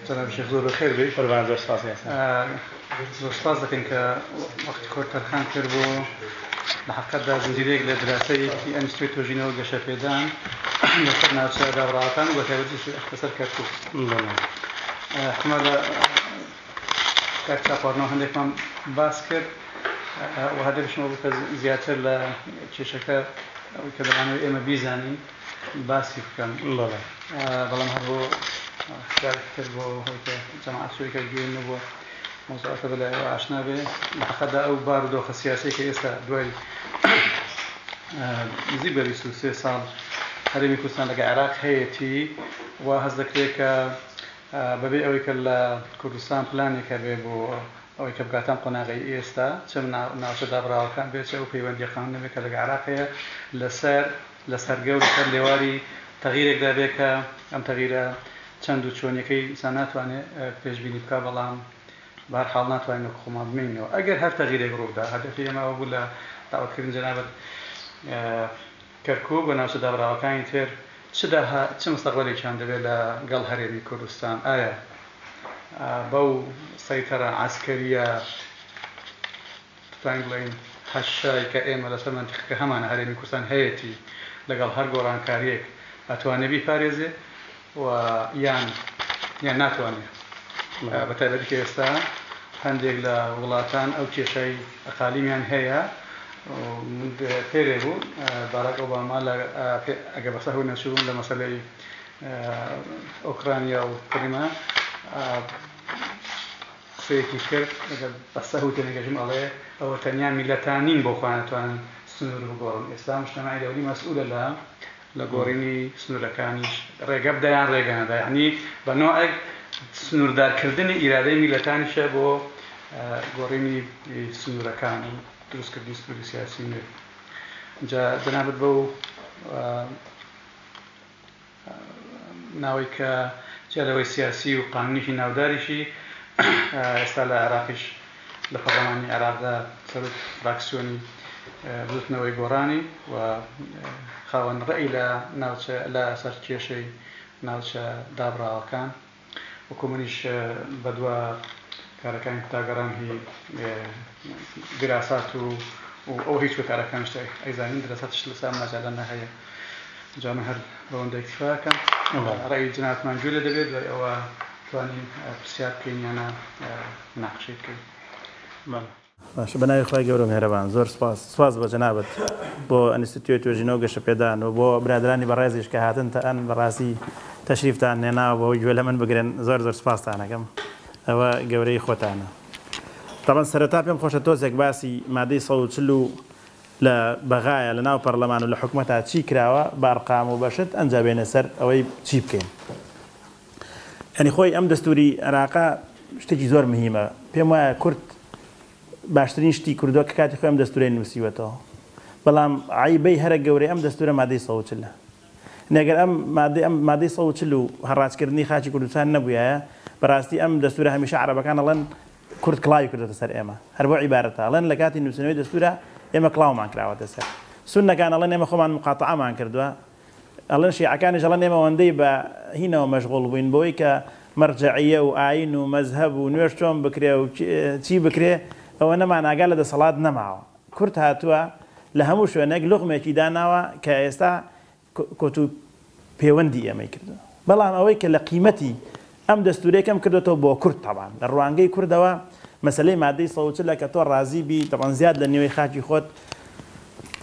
جناب الشيخ زور بخير بي قربان زور سپاس زور سپاس دەکەین کە وەختی کۆتەرخان کرد بۆ لە حەقیقەتدا زنجیرەیەک لە دراسەیەکی ئەنستیتوی توێژینەوە و گەشەپێدان لەسەر ناوچە دابڕاوەکان و بە تایبەتیش لەسەر کەرکووک احتمالە کات چاپۆرنەوە هەندێکمان باس کرد و هەدەفشمەوە بوو کە زیاتر لە کێشەکە ئەوەی کە دەمانەوێت ئێمە بیزانین باسی بکەم بەڵام هەر بۆ اختیار کرد بۆ هۆی کە جەماعەت سوورەکە گوێن بۆ مۆزوعاتە بەلای ئەوە ئاشنا بێ لە حەقیقەتدا ئەو بارودۆخە سیاسیی کە ئێستا دوای نزیک بە 23 ساڵ هەرێمی کوردستان لەگە عێراق هەیەتی و هەز دەکرێت کە بەبێ ئەوەی کە لە کوردستان پلانێکە بێ بۆ ئەوەی کە بکاتان قۆناغی ئێستا چەند ناوچە دابڕاوەکان بێت ئەو پەیوەندی قانونی بێت کە لەگە عێراق هەیە لە سەرگە و لەسەر لێواری تەغییرێکدا بێت کە ئەم تەغییرە چەند و چۆنیەکەی ئینسان ناتوانێت پێشبینی بکات بەڵام بەهەرحاڵ ناتوانین خۆمان بمێنینەوە ئەگەر هەر تەغییرێک ڕوودا هەدەفی ئێمە ئەوە بوو لە داوەتکردن جەنابەت کەرکووک بە ناوچە دابڕاوەکانی تر چ مستەقبەلێکیان دەبێت لەگەڵ هەرێمی کوردستان ئایا بەو سەیتەرە عەسکەریە توانین بڵێین هەشای کە ئێمە لەسەر منتیقەکە هەمانە هەرێمی کوردستان هەیەتی لەگەڵ هەر گۆڕانکاریەک ئەتوانێت بیپارێزێت و یان ناتوانێت بە تایبەتی کە ئێستا هەندێک لە وڵاتان ئەو کێشەی ئەقالیمیان هەیە پێرێ بوو باراک ئۆباما ئەگە بەسە هەوو نەچوون لە مەسەلەی ئۆکرانیا و کریما قسەیەکی کرد بەسە هەوو تێنەگەژم ئەڵێ ئەوە تەنیا میلەتانین بۆ خۆیان ناتوانن سنوور بگۆڕن ئێستا مجتەمەعی دەوڵی مەسئولە لە گۆڕینی سنوورەکانیش ڕێگە بدەیان ڕێگەنەدا یعنی بە نوعێک سنووردارکردنی ئیرادەی میلەتانیشە بۆ گۆڕینی سنوورەکان و دروستکردنی سنووری سیاسی نوێ جا جەنابەت بەو ناوەی کە جارەوەی سیاسی و قانونیشی ناوداریشی ئێستا لە عێراقیش لە پەرلەمانی عێراقدا سەرۆک فراکسیۆنی بوتنەوەی گۆڕانی و خاوەن ڕێی لە سەر کێشەی ناوچە دابڕاوەکان وەکو منیش بەدووە کارەکانی قوتابگەڕان هی دراسات و ئەو هیچ کارەکانش ئەیزانین دراساتش لەسەر ماجالانە هەیە جامە هەر بەوەندە اکتفاکەم ڕێی جنابەتمان گوێ لێ دەبێت دوای ئەوە توانین پرسیار بکەین یانە ناقشەی بکەین باشە بەناوی خۆی گەورە مێهرەبان زۆر سپاس بە جەنابەت بۆ ئەنستیتوی توێژینەوە و گەشەپێدان و بۆ برادرانی بەڕێزیش کە هاتن تەن بەڕاستی تەشریفتان هێناوە بۆ گوێ لە من بگرن زۆر سپاستانەکەم ئەوە گەورەی خۆتانە تاوان سەرەتا پێم خۆشە تۆزێک باسی مادەی 140 لە بەغایە لە ناو پەرلەمان و لە حکومەتا چی کراوە بارقام و بەشت ئەنجابێنە سەر ئەوەی چی بکەین ینی خۆی ئەم دەستوری عێراقا شتێکی زۆر مهمە پێم وایە کورد باشترین شتی کوردۆ کە کاتی خۆی ئەم دەستورەی نووسیوەتەوە بەڵام عیبەی هەرە گەورەی ئەم دەستورە مادەی 140 نەگەر ئەم مادەی 140 و هەڕاستکردنی خاچی کوردستان نەبووایە بەڕاستی ئەم دەستورە هەمیشە عەرەبەکان ئەڵێن کورد کڵاوی کردێتە سەر ئێمە هەر بۆ عیبارەتە ئەڵێن لە کاتی نووسینەوەی دەستورە ئێمە کڵاومان کراوەتە سەر سوننەکان ئەڵێن ئێمە خۆمان مقاتەعەمان کردووە ئەڵێن شیعەکانیش ئەڵێن ئێمە ئەوەندەی بە هینەوە مەشغوڵ بووین بۆی کە مەرجەعیە و ئاین و مەزهەب و نوێژ چۆن بکرێ و چی بکرێ ئەوە نەمان ئاگا لە دەسەڵات نەماوە کورد هاتووە لە هەموو شوێنێک لوقمێکی داناوە کە ئێستا کۆت و پەیوەندی ئێمەی کردووە بەڵام ئەوەی کە لە قیمەتی ئەم دەستورێکم کردێتەوە بۆ کورد تاوان لە ڕوانگەی کوردەوە مەسلەی مادەی 140 کە تۆ ڕازی بی تەوان زیاد لە نێوەی خاکی خۆت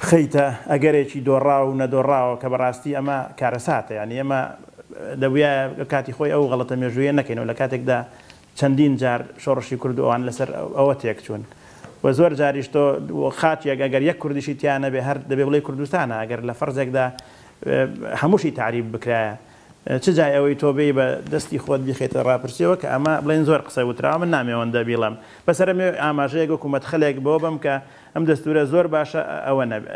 خەیتە ئەگەرێکی دۆڕاو و نەدۆڕاوە کە بەڕاستی ئەمە کارەساتە یعنی ئێمە دەبووە کاتی خۆی ئەو غەڵەتە مێژوویە نەکەینەوە لە کاتێکدا چەندین جار شۆڕشی کوردوەوان لەسەر ئەوە تێک چوون و زۆر جاریش تۆ خاتیەک ئەگەر یەک کوردیشی تیانە بێ هەر دەبێ بڵێ کوردستانە ئەگەر لە فەرزێکدا هەمووشی تعریب بکرایە چ جای ئەوەی تۆ بێ بە دەستی خۆت بیخێتە ڕاپرسیەوە کە ئەمە بڵێن زۆر قسە وتراوە من نامێوەندە بیڵم بەسەر ئاماژەیەک وەکو مەدخەلێک بۆ بم کە ئەم دەستورە زۆر باشە ئەوە نەبێ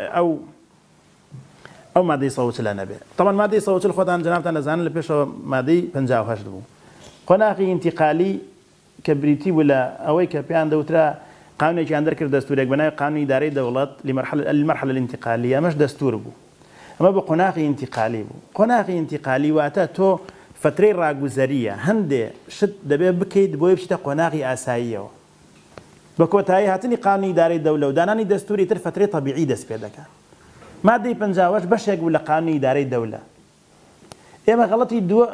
ئەو مادەی 140 نەبێ طبعا مادەی 140 خۆتان جەنابتان دەزانن لە پێشەوە مادەی 58 بوو قۆناغی ئینتیقالی کە بریتی بوو لە ئەوەی کە پێیان دەوترا قانونێکیان دەرکرد دەستورێک بەناوی قانونی ئیدارەی دەوڵەت لمەرحلە الانتقالیە ئەمەش دەستور بوو ئەمە بە قۆناغی ئینتیقالی بوو قۆناغی ئینتیقالی واتە تۆ فترەی ڕاگوزەریە هەندێ شت دەبێت بکەیت بۆی بچیتە قۆناغی ئاساییەوە بە کۆتایی هاتنی قانونی ئیدارەی دەولە و دانانی دەستوری تر فترەی تەبیعی دەست پێ دەکات مادەی 50 بەشێک بوو لە قانونی ئیدارەی دەولە ئێمە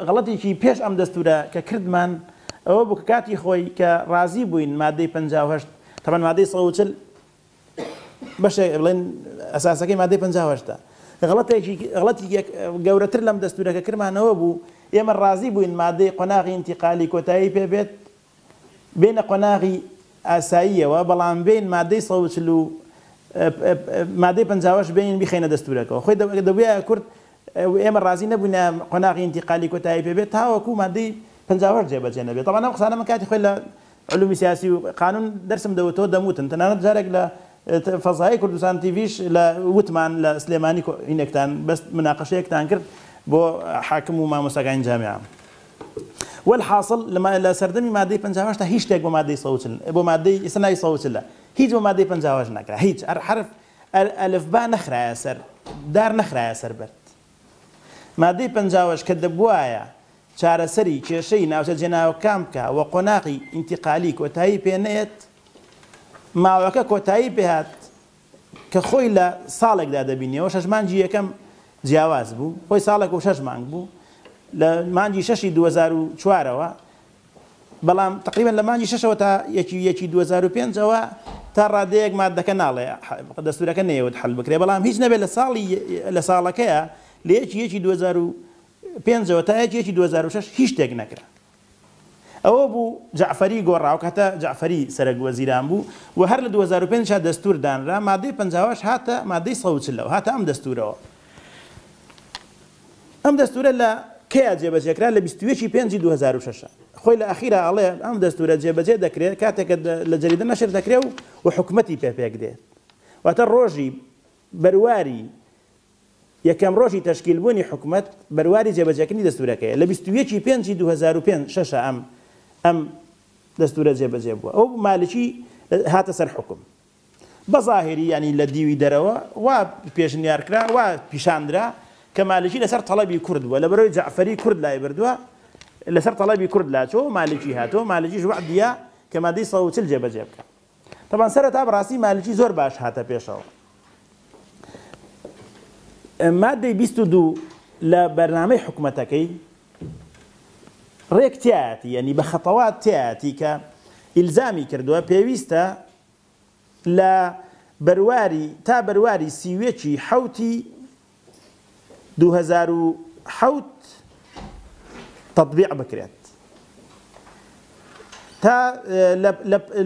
غەڵەتێکی پێش ئەم دەستورە کە کردمان ئەوە بوو کە کاتی خۆی کە ڕازی بووین مادەی 58 تەمەن مادەی 140 بەشێک بڵێن ئەساسەکەی مادەی 58 غەڵەتی گەورەتر لەم دەستورەکە کردمانەوە بوو ئێمە ڕازی بووین مادەی قۆناغی ئینتیقالی کۆتایی پێبێت بینە قۆناغی ئاساییەوە بەڵام بین مادەی 140 و مادەی 50 بین بخینە دەستورەکەەوە خۆی دەبووە کورد ئێمە ڕازی نەبووینە قۆناغی ئینتیقالی کۆتایی پێبێت تاوەکو مادەی 50 جێبەجێ نەبێت طبعا ئەم قسانە من کاتی خۆی لە علومی سیاسی و قانون دەرسم دەوتەوە دەموتن تەنانەت جارێک لە فەزای کوردستان تیڤیش لە وتمان لە سلێمانی هینێکتان بەس مناقەشەیەکتان کرد بۆ حاکم و مامۆستاکانی جامعە والحاصل لە سەردەمی مادەی 50 تا هیچ شتێک بۆ مادەی 140 بۆ مادەی ئێستا 140 هیچ بۆ مادەی 50 ناکرا هیچ حرف ئەلفبا نەخرایە سەر دار نەخرایە سەر بەرد مادەی 50 کە دەبوایە چارەسەری کێشەی ناوچەجێناوەکان بکە و قۆناغی ئینتیقالی کۆتایی پێ نێت ماوەکە کۆتایی پێهات کە خۆی لە ساڵێکدا دەبینیەوە 6 مانگی یەکەم جیاواز بوو خۆی ساڵێک و 6 مانگ بوو لە مانگی 6 2004ەوە بەڵام تقریبا لە مانگی 6ەوە تا یەکی 2005ەوە تا ڕادەیەک مادەکە ناڵێ دەستورەکە نەیەوت حەل بکرێ بەڵام هیچ نەبێت لە ساڵەکەیە لە یەکی 2005ەوە تا یەکی 2006 هیچ شتێک نەکرا ئەوە بوو جعفەری گۆڕاو کاتە جعفەری سەرک وەزیران بوو و هەر لە 2005 دەستور دانرا مادەی 50 هاتە مادەی 140 هاتە ئەم دەستورەوە ئەم دەستورە لە کەیە جێبەجێکرا لە 21/5/2006 خۆی لە ئەخیرا ئەڵێ ئەم دەستورە جێبەجێ دەکرێت کاتێکە لە جەریدە نەشر دەکرێت و حکومەتی پێک دێت واتە ڕۆژی بەرواری یەکەم ڕۆژی تەشکیلبوونی حکومەت بەرواری جێبەجێکردنی دەستورەکەیە لە 21/5/2005 ئەم دەستورە جێبەجێ بووە ئەو مالکی هاتە سەر حکم بە ظاهری ینی لە دیوی دەرەوە وا پێشنیارکرا وا پیشاندرا کە مالکی لەسەر تەڵەبی کورد بووە لە بەرەوەی جعفەری کورد لای بردووە لەسەر تەڵەبی کورد لاچۆ مالکی هاتۆ مالکیش وعدیە کە مادەی 140 جێبەجێ بکە طبعا سەرەتا بەڕاستی مالکی زۆر باش هاتە پێشەوە مادەی 22 لە بەرنامەی حکومەتەکەی ڕێک تایەتی ینی بە خەتەوات تایەتی کە ئیلزامی کردووە پێویستە لە بەرواری تا بەرواری سیوێکی حوتی 2007 تطبیع بکرێت تا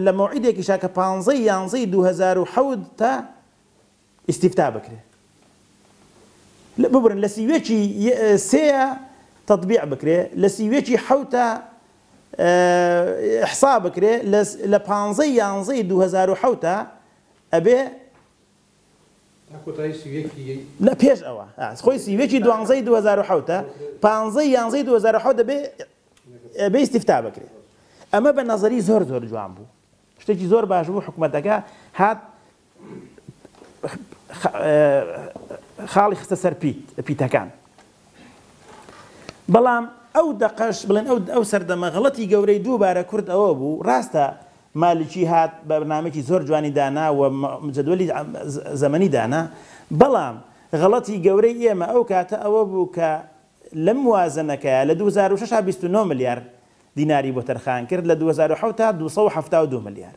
لە موعیدێکی شاکە 15/11/2007 تا ئیستیفتا بکرێت ببرن لە سیوێکی سێە تطبیع بکرێ لە سیوێکی حوتە ئحسا بکرێ لە 15/11/2007 ئەبێ لە پێش ئەوە خۆی سیوێکی 12/2007 15/11/2007 ئەبێ ئیستیفتا بکرێ ئەمە بە نەزەری زۆر جوان بوو شتێکی زۆر باش بوو حکومەتەکە هات خاڵی خستە سەر پیتەکان بەڵام ئەو دەقەش بڵێن ئەو سەردەمە غەڵەتی گەورەی دووبارە کورد ئەوە بوو ڕاستە مالکی هات بە بەرنامێکی زۆر جوانی دانا و جەدوەلی زەمەنی دانا بەڵام غەڵەتی گەورەی ئێمە ئەو کاتە ئەوە بوو کە لەم موازنەکەیە لە 2006 29 ملیار دیناری بۆ تەرخان کرد لە 2007 تا 272 ملیار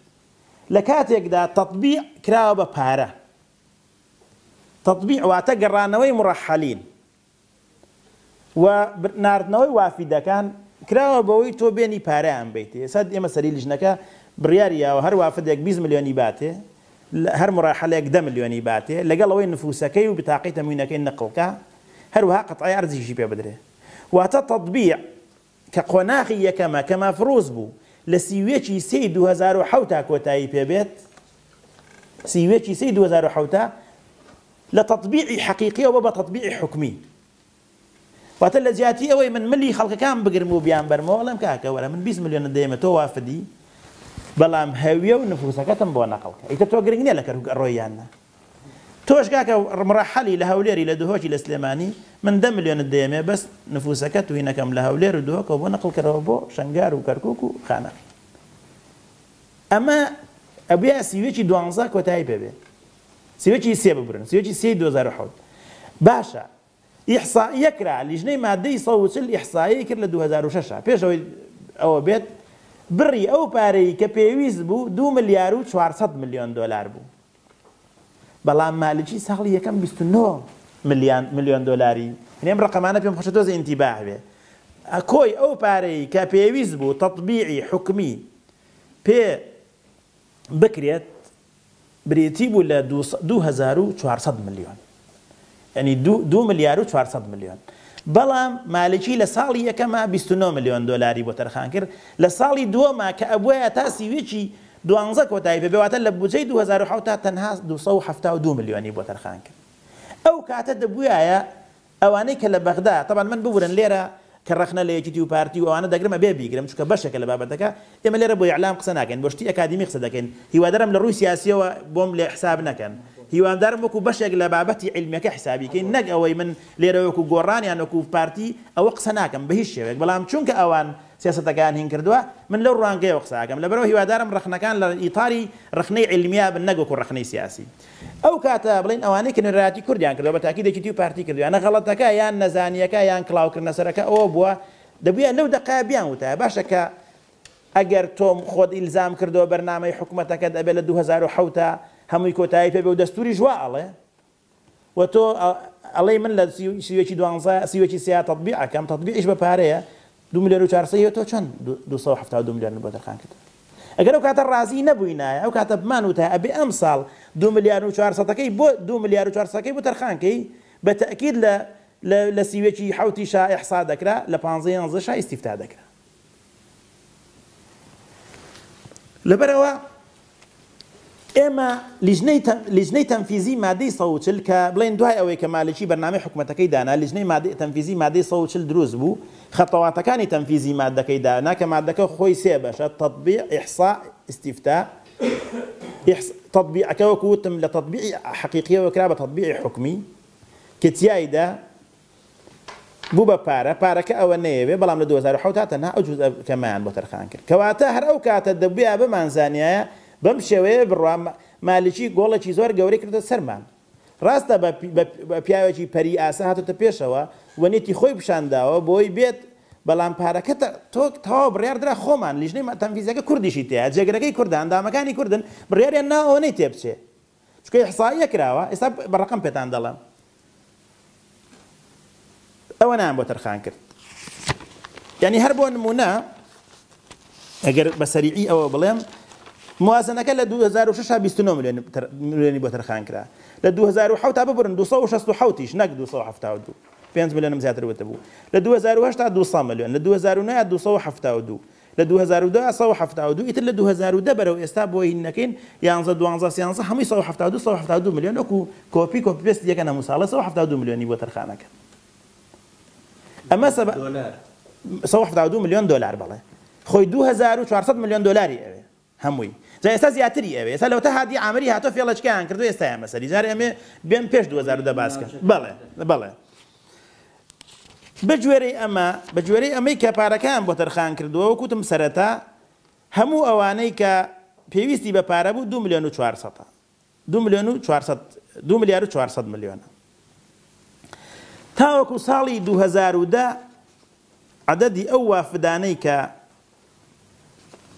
لە کاتێکدا تەطبیع کراوە بە پارە تطبیع واتە گەڕانەوەی مڕەحەلین و ناردنەوەی وافیدەکان کراوە بەوەی تۆ بێنی پارەیان بیتێ سەد ئێمە سەری لیژنەکە بڕیاریەوە هەر وافدێک 20 ملیۆنی باتێ هەر مڕەحەلێک 10 ملیۆنی باتێ لەگەڵەوەی نفوسەکەی و بتاقی تەموینەکەی نەقڵکە هەروەها قەتعی ئەرزیشی پێ بدرێ واتە تطبیع کە قۆناغی یەکەمە کە مەفروض بوو لە سیوێکی 2007 تا کۆتایی پێبێت سیوێکی 2007 لە تطبیعی حەقیقیەوە بە تطبیعی حکمی واتە لە جیاتی ئەوەی من ملی خەڵکەکان بگرم و بیان بەرمەوە لەم کاکە وەرە من 20 ملیۆن دەیەمە تۆ وافدی بەڵام هەویە و نفوسەکەتم بۆ نەقڵکە ئیتر تۆ گرنگ نییە لە کەروگەڕۆیانە تۆش کاکە ڕمڕەحەلی لە هەولێری لە دهۆکی لە سلێمانی من 10 ملیۆنت دەیەمێ بەس نفوسەکە توهینەکەم لە هەولێر و دهۆکەوە بۆ نەقڵکەرەوە بۆ شەنگار و کەرکووک و خانەقی ئەمە ئەبێ سیوێکی 12 کۆتایی پێبێ سیوێکی 3 ببرن سیوێکی 3 2007 باشە ئیحسائیەکرا لیژنەی مادەی 140 ئیحسایی کرد لە 2006 پێشەوەی ئەوە بێت بڕی ئەو پارەی کە پێویست بوو 2 ملیار و 400 ملیۆن دۆلار بوو بەڵام مالکی ساڵی یەکەم 29 ملیۆن دۆلاری ئەم ڕقەمانە پێم خۆشە تۆزە ئینتیباح بێ کۆی ئەو پارەی کە پێویست بوو تەطبیعی حکمی پێ بکرێت بریتی بوو لە 2400 ملیۆن یعنی 2 ملیار و 400 ملیۆن بەڵام مالکی لە ساڵی یەکەمە 29 ملیۆن دۆلاری بۆ تەرخان کرد لە ساڵی دووەمە کە ئەبووایە تا سیوێکی 12 کۆتایی پێبێواتە لە بودجەی 2007 تا تەنها 272 ملیۆنی بۆ تەرخان کرد ئەو کاتە دەبووایە ئەوانەی کە لە بەغدا طبعا من ببورن لێرە کە ڕخنە لە یەکیتی و پارتی و ئەوانە دەگرمە بێ بیگرم چونکە بەشێکە لە بابەتەکە ئێمە لێرە بۆ ئیعلام قسە ناکەین بۆ شتی ئەکادمی قسە دەکەین هیوادارم لە ڕووی سیاسیەوە بۆم لێ حساب نەکەن هیوادارم وەکو بەشێک لە بابەتی عیلمیەکە حسابیکەین نەک ئەوەی من لێرە وەکو گۆڕانیان وەکو پارتی ئەوە قسە ناکەم بە هیچ شێوێک بەڵام چونکە ئەوان سیاسەتەکان هین کردووە من لەو ڕوانگەیەوە قساکەم لەبەرەوە هیوادارم ڕخنەکان لە ئیتاری ڕخنەی عیلمیە بن نەک وەکو ڕخنەی سیاسی ئەو کاتە بڵین ئەوانەی کە نوێنەراتی کوردیان کردەوە بە تاکیدێکی و پارتی کردویانە غەڵەتەکە یان نەزانیەکە یان کڵاوکردنەسەرەکە ئەوە بووە دەبووە لەو دقایە بیان وتایە باشە کە ئەگەر تۆم خۆت ئیلزام کردەوە بەرنامەی حکوومەتەکەت ئەبێت لە 2007 هەمووی کۆتایی پێ بێ و دەستوری ژوا ئەڵێ و تۆ ئەڵێ من لە سیوێکی 12 سیوێکی سیا تەطبیعەکەم تەطبیعیش بە پارەیە 2 ملیۆن و 400 تۆ چەند 272 ملیۆن بۆ تەرخان کرد ئەگەر ئەو کاتە ڕازی نەبووینایە ئەو کاتە بمان وتایە ئەبێ ئەم ساڵ 2 ملیار و 400ەکەی بۆ 2 ملیار و 400ەکەی بۆ تەرخانکەی بە تەکید لە سیوێکی حوتی شا ئیحسا دەکرا لە 15 شا ئیستیفتا دەکرا لەبەرەوە ئێمە لیژنەی تەنفیزی مادەی 140 کە بڵێن دوای ئەوەی کە مالکی بەرنامەی حکوومەتەکەی دانا لیژنەی تەنفیزی مادەی 140 دروست بوو خەتەواتەکانی تەنفیزی مادەکەی دانا کە مادەکە خۆی سێ بەشە تەطبیع ئیحسا ئیستیفتا تەطبیعەکە وەکو وتم لە تەطبیعی حەقیقیەوە کرا بە تەطبیعی حکمی کە تیایدا بوو بە پارەکە ئەوە نەیەوێ بەڵام لە 2007 تا تەنها ئەو جوزئە کەمایان بۆ تەرخان کرد کەواتە هەر ئەو کاتە دەبووە بمانزانایە بەم شێوەیە بڕوا مالکی گۆڵێکی زۆر گەورەی کردە سەرمان ڕاستە بە پیاوێکی پەری ئاسا هاتوتە پێشەوە وەنێتی خۆی پیشانداوە بۆی بێت بەڵام پارەکە تۆ تەواو بڕیاردرا خۆمان لیژنەی تەنفیزیەکە کوردیشی تەیە جێگرەکەی کوردان دامەکانی کوردن بڕیاریان ناوەنەی تێبچێ چونکە ئیحسائیە کراوە ئێستا بە ڕقم پێتان دەڵێم ئەوە نان بۆ تەرخان کرد یعنی هەر بۆ نمونە ئەگەر بە سەریعی ئەوە بڵێم موازنەکە لە 2006 29 ملیۆنی بۆ تەرخان کرا لە 2007 تا ببرن 267 نەک 272 5 ملیۆنم زیاتر وتە بوو لە 2008 تا 200 ملیۆن لە 2009 272 لە 2012 172 ئیتر لە 2010 بەرەو ئێستا بۆ هینەکەین 11 12 13 هەمووی 172 ملیۆن وەکو کۆپی پێست یەکە نەموو ساڵە 172 ملیۆنی بۆ تەرخانەکە ئەمە 172 ملیۆن دۆلار بەڵێ خۆی 2400 ملیۆن دۆلاری ئەوێ هەمووی جا ئێستا زیاتری ئەوێ ئێستا لەوتە هادی ئامەری هاتۆ فێڵەچکەیان کردو ئێستایان بەسەری جارێ ئەمێ بێن پێش 2010 باسکە بەڵێ بەگوێرەی ئەمەی کە پارەکەیان بۆ تەرخان کردووە وەکوتم سەرەتا هەموو ئەوانەی کە پێویستی بە پارە بوو 2 ملیۆن و 400 2 ملیار و 400 ملیۆنە تاوەکو ساڵی 2010 عەدەدی ئەو وافدانەی کە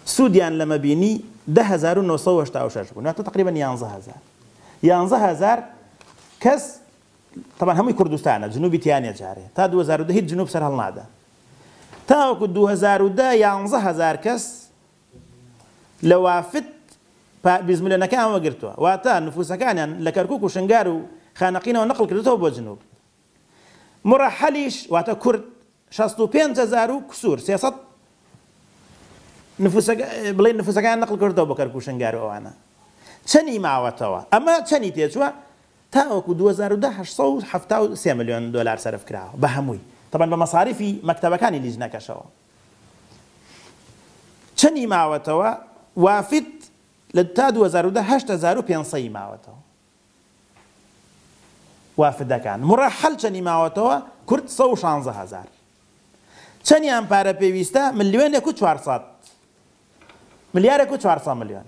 سوودیان لەمە بینی 10986 بوو ناتۆ تقریبا 11000 کەس طبعا هەمووی کوردستانە جنوبی تیانە جارێ تا 2010 هیچ جنوب سەر هەڵنادا تاوەکو 2010 11000 کەس لە وافد 20 ملیۆنەکان وەگرتووە واتە نفوسەکانیان لە کەرکووک و شنگار و خانەقینەوە نەقڵ کردێتەوە بۆ جنوب مڕەحەلیش واتە کورد 65,000 و کسوور 300 بڵێن نفوسەکان نەقڵ کردەوە بە کەرکوو شنگار و ئەوانە چەنی ماوەتەوە ئەمە چەنی تێچووە تاوەکو 2010 873 ملیۆن دۆلار سەرف کراوە بە هەمووی طبعا بە مەصاریفی مەکتەبەکانی لیژنەکەشەوە چەنی ماوەتەوە وافد لە تا 2010 8500 ماوەتەوە وافدەکان مڕەحەل چەندی ماوەتەوە کورد 116,000 چەندیان پارە پێویستە ملیۆنێک و 400 ملیارێک و 400 ملیۆن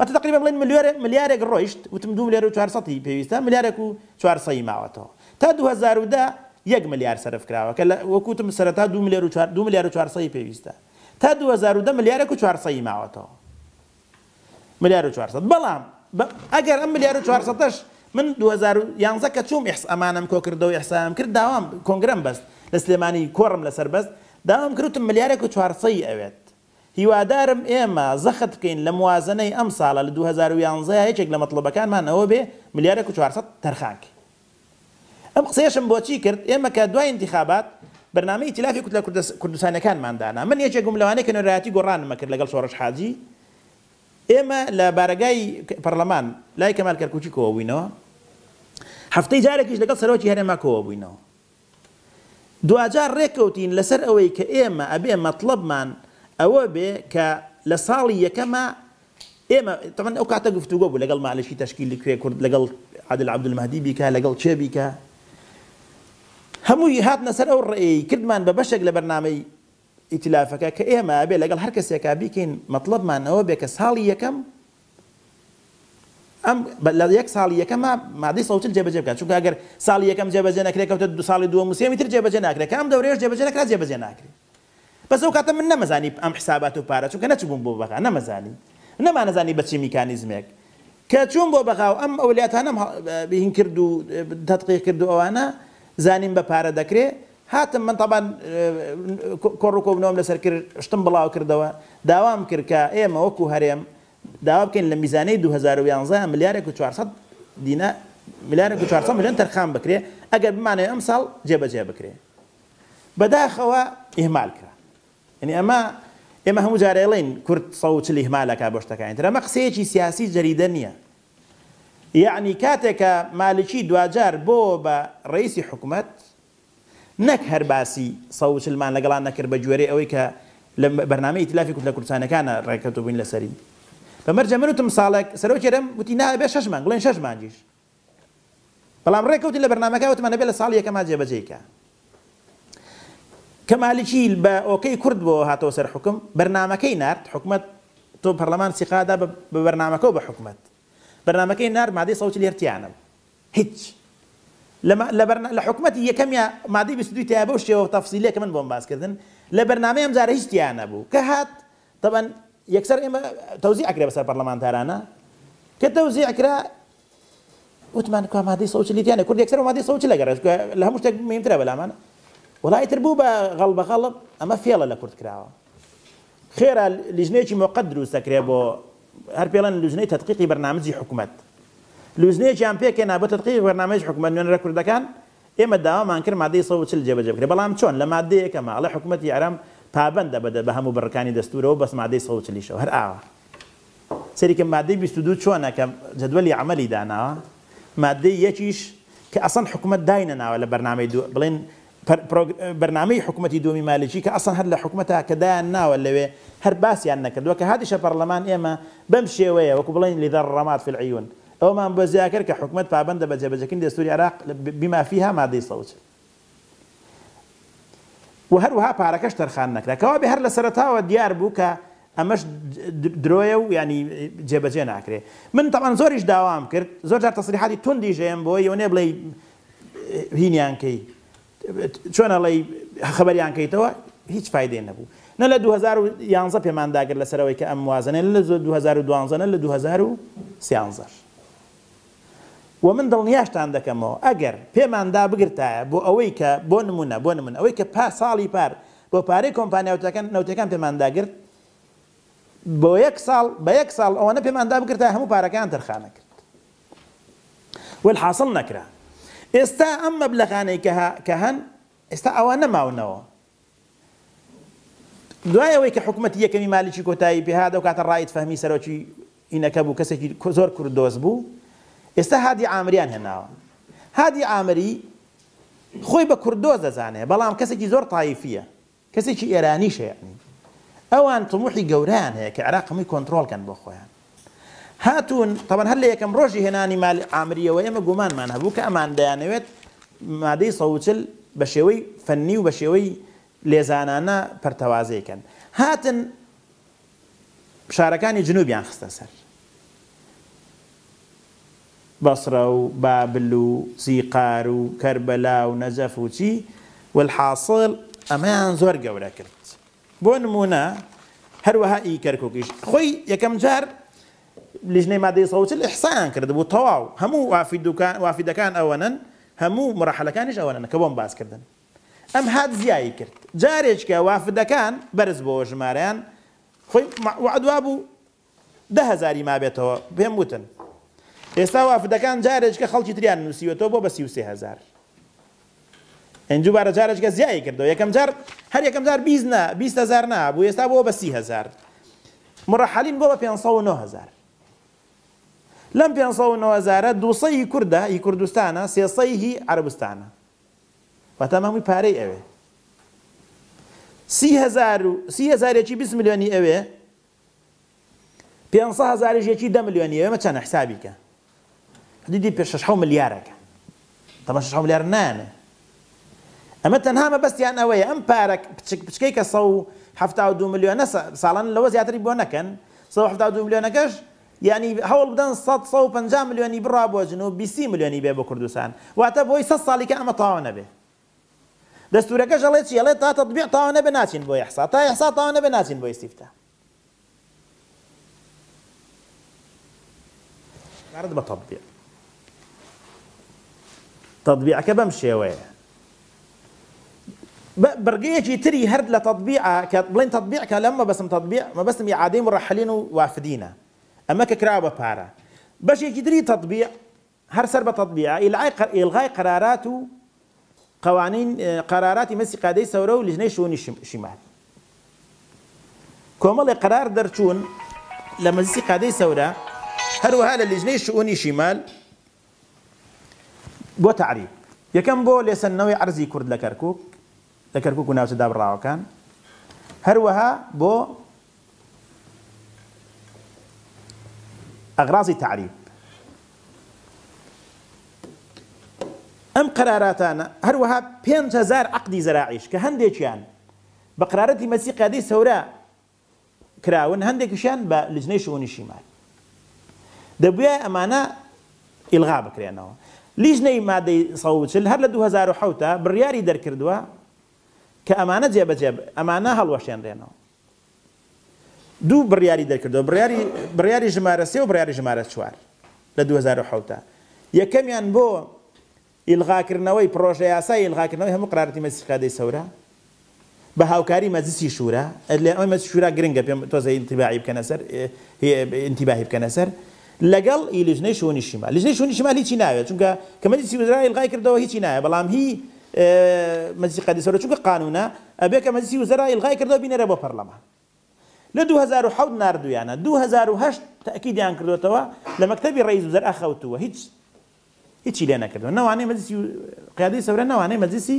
واتە تقریبا بڵێن ملیارێک ڕۆیشت وتم 2 ملیار و 400 پێویستە ملیارێک و 400 ماوەتەوە تا 2010 1 ملیار سەرف کراوە کە وەکوتم سەرەتا 2 ملیار و 400 پێویستە تا 2010 ملیارێک و 400 ماوەتەوە ملیار و 400 بەڵام ئەگەر ئەم ملیار و 400ش من 2011 کە چوم ئەمانم کۆ کردەوە ئیحسام کرد داوام کۆنگرەم بەست لە سلێمانی کۆڕم لەسەر بەست داوام کردوتم ملیارێک و 400 ئەوێت هیوادارم ئێمە زەخت بکەین لە موازنەی ئەم ساڵە لە 2011 یەکێک لە مەطلبەکانمان ئەوە بێ ملیارێک و 400 تەرخانکە ئەم قسەیەشم بۆچی کرد ئێمە کە دوای انتخابات بەرنامەی ئیتلافی لە کوردستانەکانماندانا من یەکێکم لەوانەیە کە نوێنەرایەتی گۆڕانمە کرد لەگەڵ شۆڕش حاجی ئێمە لە بارگای پەرلەمان لای کەمال کەرکوچی کۆوە بووینەوە هەفتەی جارێکیش لەگەڵ سەرۆکی هەرێما کۆوە بووینەوە دوجار ڕێککەوتین لەسەر ئەوەی کە ئێمە ئەبێ مەطلبمان ئەوە بێ کە لە ساڵی یەکەمە ئێمە تەمەن ئەو کاتە گفتوگۆ بوو لەگەڵ مالشی تەشکیلی کوێ کورد لەگەڵ عادل عەبدولمەهدی بیکە لەگەڵ چێ بیکە هەمووی هاتنە سەر ئەو ڕێی کردمان بە بەشێک لە بەرنامەی ئیتلافەکە کە ئێمە ئەبێ لەگەڵ هەر کەسێکا بیکەین مەطلبمان ئەوە بێ کە ساڵی یەکەم ئەم لە یەک ساڵی یەکەمە مادەی سەوچل جێبەجێ بکات چونکە ئەگەر ساڵی یەکەم جێبەجێ نەکرێت کەوتە دو ساڵی دووەم و سێمی تر جێبەجێ ناکرێت کە ئەم دەورەیەش جێبەجێ نەکرات جێبەجێ ناکرێت بەس ئەو کاتە من نەمەزانی ئەم حسابات و پارە چونکە نەچبووم بۆ بەخا نەمەزانی نەمانەزانی بەچی میکانیزمێک کە چوون بۆ بەخاو ئەم ئەولیاتانەم بین کرد و تەدقیق کرد و ئەوانە زانیم بە پارە دەکرێت هاتم من طبعا کۆڕ و کۆبنەوەم لەسەر کرد شتم بڵاو کردەوە داوام کرد کە ئێمە وەکو هەرێم داوا بکەین لە میزانەی 2011 ملیارێک و 400 دینە ملیارێک و 400 ملیۆن تەرخان بکرێ ئەگەر بمانێ ئەم ساڵ جێبەجێ بکرێ بەداخەوە ئیهمال کرا یعنی ئێمە هەموو جارێڵین کورد 140 ئیهمالەکە بۆ شتەکانی تر ئەمە قسەیەکی سیاسی جەریدە نییە یعنی کاتێکە مالکی دوجار بۆ بە ڕئیسی حکوومەت نەک هەر باسی 140مان لەگەڵان نەکرد بە گوێرەی ئەوەی کە لە بەرنامەی ئیتلافی کورد لە کوردستانەکانە ڕێککەوتو بووین لەسەری بەمەرجە من وتم ساڵێک سەرۆکی هەرێم وتی نابێ 6 مانگ بڵێن 6 مانگیش بەڵام ڕێککەوتی لە بەرنامەکە وتمانە بێ لە ساڵی یەکەما جێبەجێیکە کە مالکی بە ئۆکەی کورد بۆ هاتەوە سەر حکم بەرنامەکەی نارد حکومەت تۆ پەرلەمان سیقادا بە بەرنامەکە و بە حکومەت بەرنامەکەی نارد مادەی 140 هەرتیانە هیچ لە حکومەتی یەکەمیە مادەی 22 تیا بەو شێوە تەفسیلێکە من بۆم باسکردن لە بەرنامەی ئەم جارە هیچ تیا نەبوو کە هات طبعا یەکسەر ئێمە تەوزیع ئەکرێ بەسەر پەرلەمانتارانە کە تەوزیع کرا وتمان کا مادەی 140 تیانە کورد یەکسەر مادەی 140 لەگەڕێت لە هەموو شتێک مهمترە بەلامانە وڵای تر بوو بە غەڵبەغەڵب ئەمە فێڵە لە کورد کراوە خێرا لیژنەیەکی موقەت دروست دەکرێ بۆ هەر پێڵەن لیژنەی تەدقیقی بەرنامجی حکوومەت لوزنەیەکیان پێکێنا بە تەدقیق بەرنامەی حکوومەت نوێنەرە کوردەکان ئێمە داوامان کرد مادەی 140 جێبەجێ بکرێ بەڵام چۆن لە مادەیەکەمە ئەڵێ حکوومەتی ئارام پابەندە بە هەموو بەڕەکانی دەستورەوە بەس مادەی 140 شەوە هەر ئاوە سەریکە مادەی 22 چۆنە کە جەدوەلی عەمەلی داناوە مادەی یەکیش کە ئەسڵ حکوومەت داینە ناوە لە بەرنامەی بڵێن بەرنامەی حکوومەتی دومی مالکی کە ئەسڵ هەر لە حکوومەتە کە دایان ناوە لەوێ هەر باسییان نەکردووە کە هاتیشە پەرلەمان ئێمە بەم شێوەیە وەکو بڵێن لێدەڕ ڕەمات في العیون ئەومان بە زیاکرد کە حکوومەت پابەندە بە جێبەجێکردنی دەستوری عێراق بما فيها مادەی 140 و هەروەها پارەکەش تەرخان نەکرا کەوا بێ هەر لە سەرەتاوە دیار بوو کە ئەمەش درۆیە و ینی جێبەجێ ناکرێ من طبعا زۆریش داوام کرد زۆر جار تەسریحاتی توندی ژەیەم بۆ یەوەنێ بڵێ هینیانکەی چۆنەڵێ خەبەریان کەیتەوە هیچ فایدەی نەبوو نە لە 2011 پێمان داگرت لەسەرەوەی کە ئەم موازنە لە 2012 لە 2013 و من دڵنیاشتان دەکەمەوە ئەگەر پێماندا بگرتایە بۆ ئەوەی کە بۆ نمونە ئەوەی کە ساڵی پار بۆ پارەی کۆمپانیا نەوتەکان پێمانداگرت بۆ یەک ساڵ ئەوەنە پێماندا بگرتایە هەموو پارەکان تەرخانە کرد والحاصل نەکرا ئێستا ئەم مەبلەغانەی کە هەن ئێستا ئەوە نەماونەوە دوای ئەوەی کە حکوومەتی یەکەمی مالکی کۆتایی پێهادا و کاتە ڕایت فەهمی سەرۆکی ئینەکە بوو کەسێکی زۆر کوردۆز بوو ئێستا هادی عامریان هێناوە هادی عامری خۆی بە کوردۆز دەزانێ بەڵام کەسێکی زۆر تایفیە کەسێکی ئێرانیشە یعنی ئەوان تموحی گەورەیان هەیە کە عێراق هەمووی کۆنتڕۆڵکەن بۆ خۆیان هاتون طبعا هل يكم روجي هناني مال عامرية ويما قمان ما نهبوك أمان ديانويت مادي صوتل بشوي فني وبشوي لێزانانە پەرتەوازەیەکەن هاتن شارەکانی جنوبیان خستە سەر بەسرە و بابل و زیقار و کەربەلا و نەجەف و چی والحاصل ئەمەیان زۆر گەورە کرد بۆ نمونە هەروەها ئی کەرکووکیش خۆی یەکەم جار لیژنەی مادەی سەوچل ئیحسان کرد بوو تەواو هەموو وافیدەکان ئەوەنن هەموو مڕەحەلەکانیش ئەوەنن کە بۆم باسکردن ئەم هات زیایی کرد جارێککە وافدەکان بەرز بۆ ژمارەیان خۆی وعدوا بوو 10,000 مابێتەوە پێم وتن ئێستا وافدەکان جارێککە خەڵکی تریان نووسیوەتەوە بۆ بە 33,000 ئەنجوبارە جارێککە زیایی کردەوە یەکەم جار هەر یەکەم جار 20,000 نابوو ئێستا بۆ بە 30,000 مڕەحەلین بۆ بە 509,000 لەم 509,000 دووسەی کوردە هی کوردستانە سێسەی هی عەرەبستانە واتە هەمووی پارەی ئەوێ 30,000 20 ملیۆنی ئەوێ 500,000 10 ملیۆنی ئەوێ مە چەند حسابیکە حدودی پێ 6 ملیارەکە تەمە 6 ملیار نانێ ئەمە تەنها مەبەستیان ئەوەیە ئەم پارە پچکەی کە 172 ملیۆنە ساڵان لەوە زیاتری بۆ نەکەن 172 ملیۆنەکەش یعنی هەوڵ بدەن 150 ملیۆنی بڕا بۆ جنوب 20 ملیۆنی بێ بۆ کوردستان واتە بۆی 100 ساڵیکە ئەمە تەواو نەبێ دەستورەکەش ئەڵێ چی ئەڵێ تا تەطبیق تەواو نەبێ ناچین بۆ ئیحسا تا ئیحسا تەواو نەبێ ناچین بۆ ئیستیفتا عرض بە تەطبیقەکە بەم شێوەیە بەرگەیەکی تری هەر لە تەطبیقە کە بڵێن تەطبیقکە لەم مەبەستم ئیعادەی مڕەحەلین و وافدینە ئەمە کە کراوە بە پارە بەشێکی تری تەطبیق هەر سەر بە تەطبیقە ئیلغای قەرارات و قوانین قراراتی مەسی قادەی سەورە و لیژنەی شوونی شیمال کۆمەڵی قرار دەرچوون لە مەجلیسی قادەی سەورە هەروەها لە لیژنەی شوونی شیمال بۆ تعریب یەکەم بۆ لێسەنەوەی عەرزی کورد لە کەرکووک و ناوچە دابڕاوەکان هەروەها بۆ ئەغراضی تعریب ئەم قراراتانە هەروەها 5,000 عەقدی زەراعیش کە هەندێکیان بە قرارەتی مەسی قادەی سەورە کراون هەندێکیشیان بە لیژنەی شوونی شیمال دەبووە ئەمانە ئیلغا بکرێنەوە لیژنەی مادەی سەوچل هەر لە 2007 بڕیاری دەرکردووە کە ئەمانە جێبەجێ ئەمانە هەڵوەشێنرێنەوە دوو بڕیاری دەرکردەوە بڕیاری ژمارە 3 و بڕیاری ژمارە 4 لە 2007 یەکەمیان بۆ ئیلغاکردنەوەی پرۆژە یاسای ئیلغاکردنەوەی هەموو قرارەتی مەجلیسی قادەی سەورە بە هاوکاری مەجلیسی شورا ئەمە مەجلیسی شورا گرنگە پێم تۆزە ئینتیباهی بکەنە سەر لەگەڵ لیژنەی شوونی شیمال لیژنەی شوونی شیمال هیچی ناوێت چونکە کە مەجلیسی وزرا ئیلغای کردەوە هیچی ناوێت بەڵام هی مەجلیسی قادەی سەورە چونکە قانونە ئەبێ کە مەجلیسی وزرا ئیلغای کردەوە بینێرە بۆ پەرلەمان لە 2007 ناردویانە 2008 تەکیدیان کردوێتەوە لە مەکتەبی ڕئیس وزەرا خەوتووە هیچی لێ نەکردووە نەوانەی مەجلیسی قیادەی سەورە نەوانەی مەجلیسی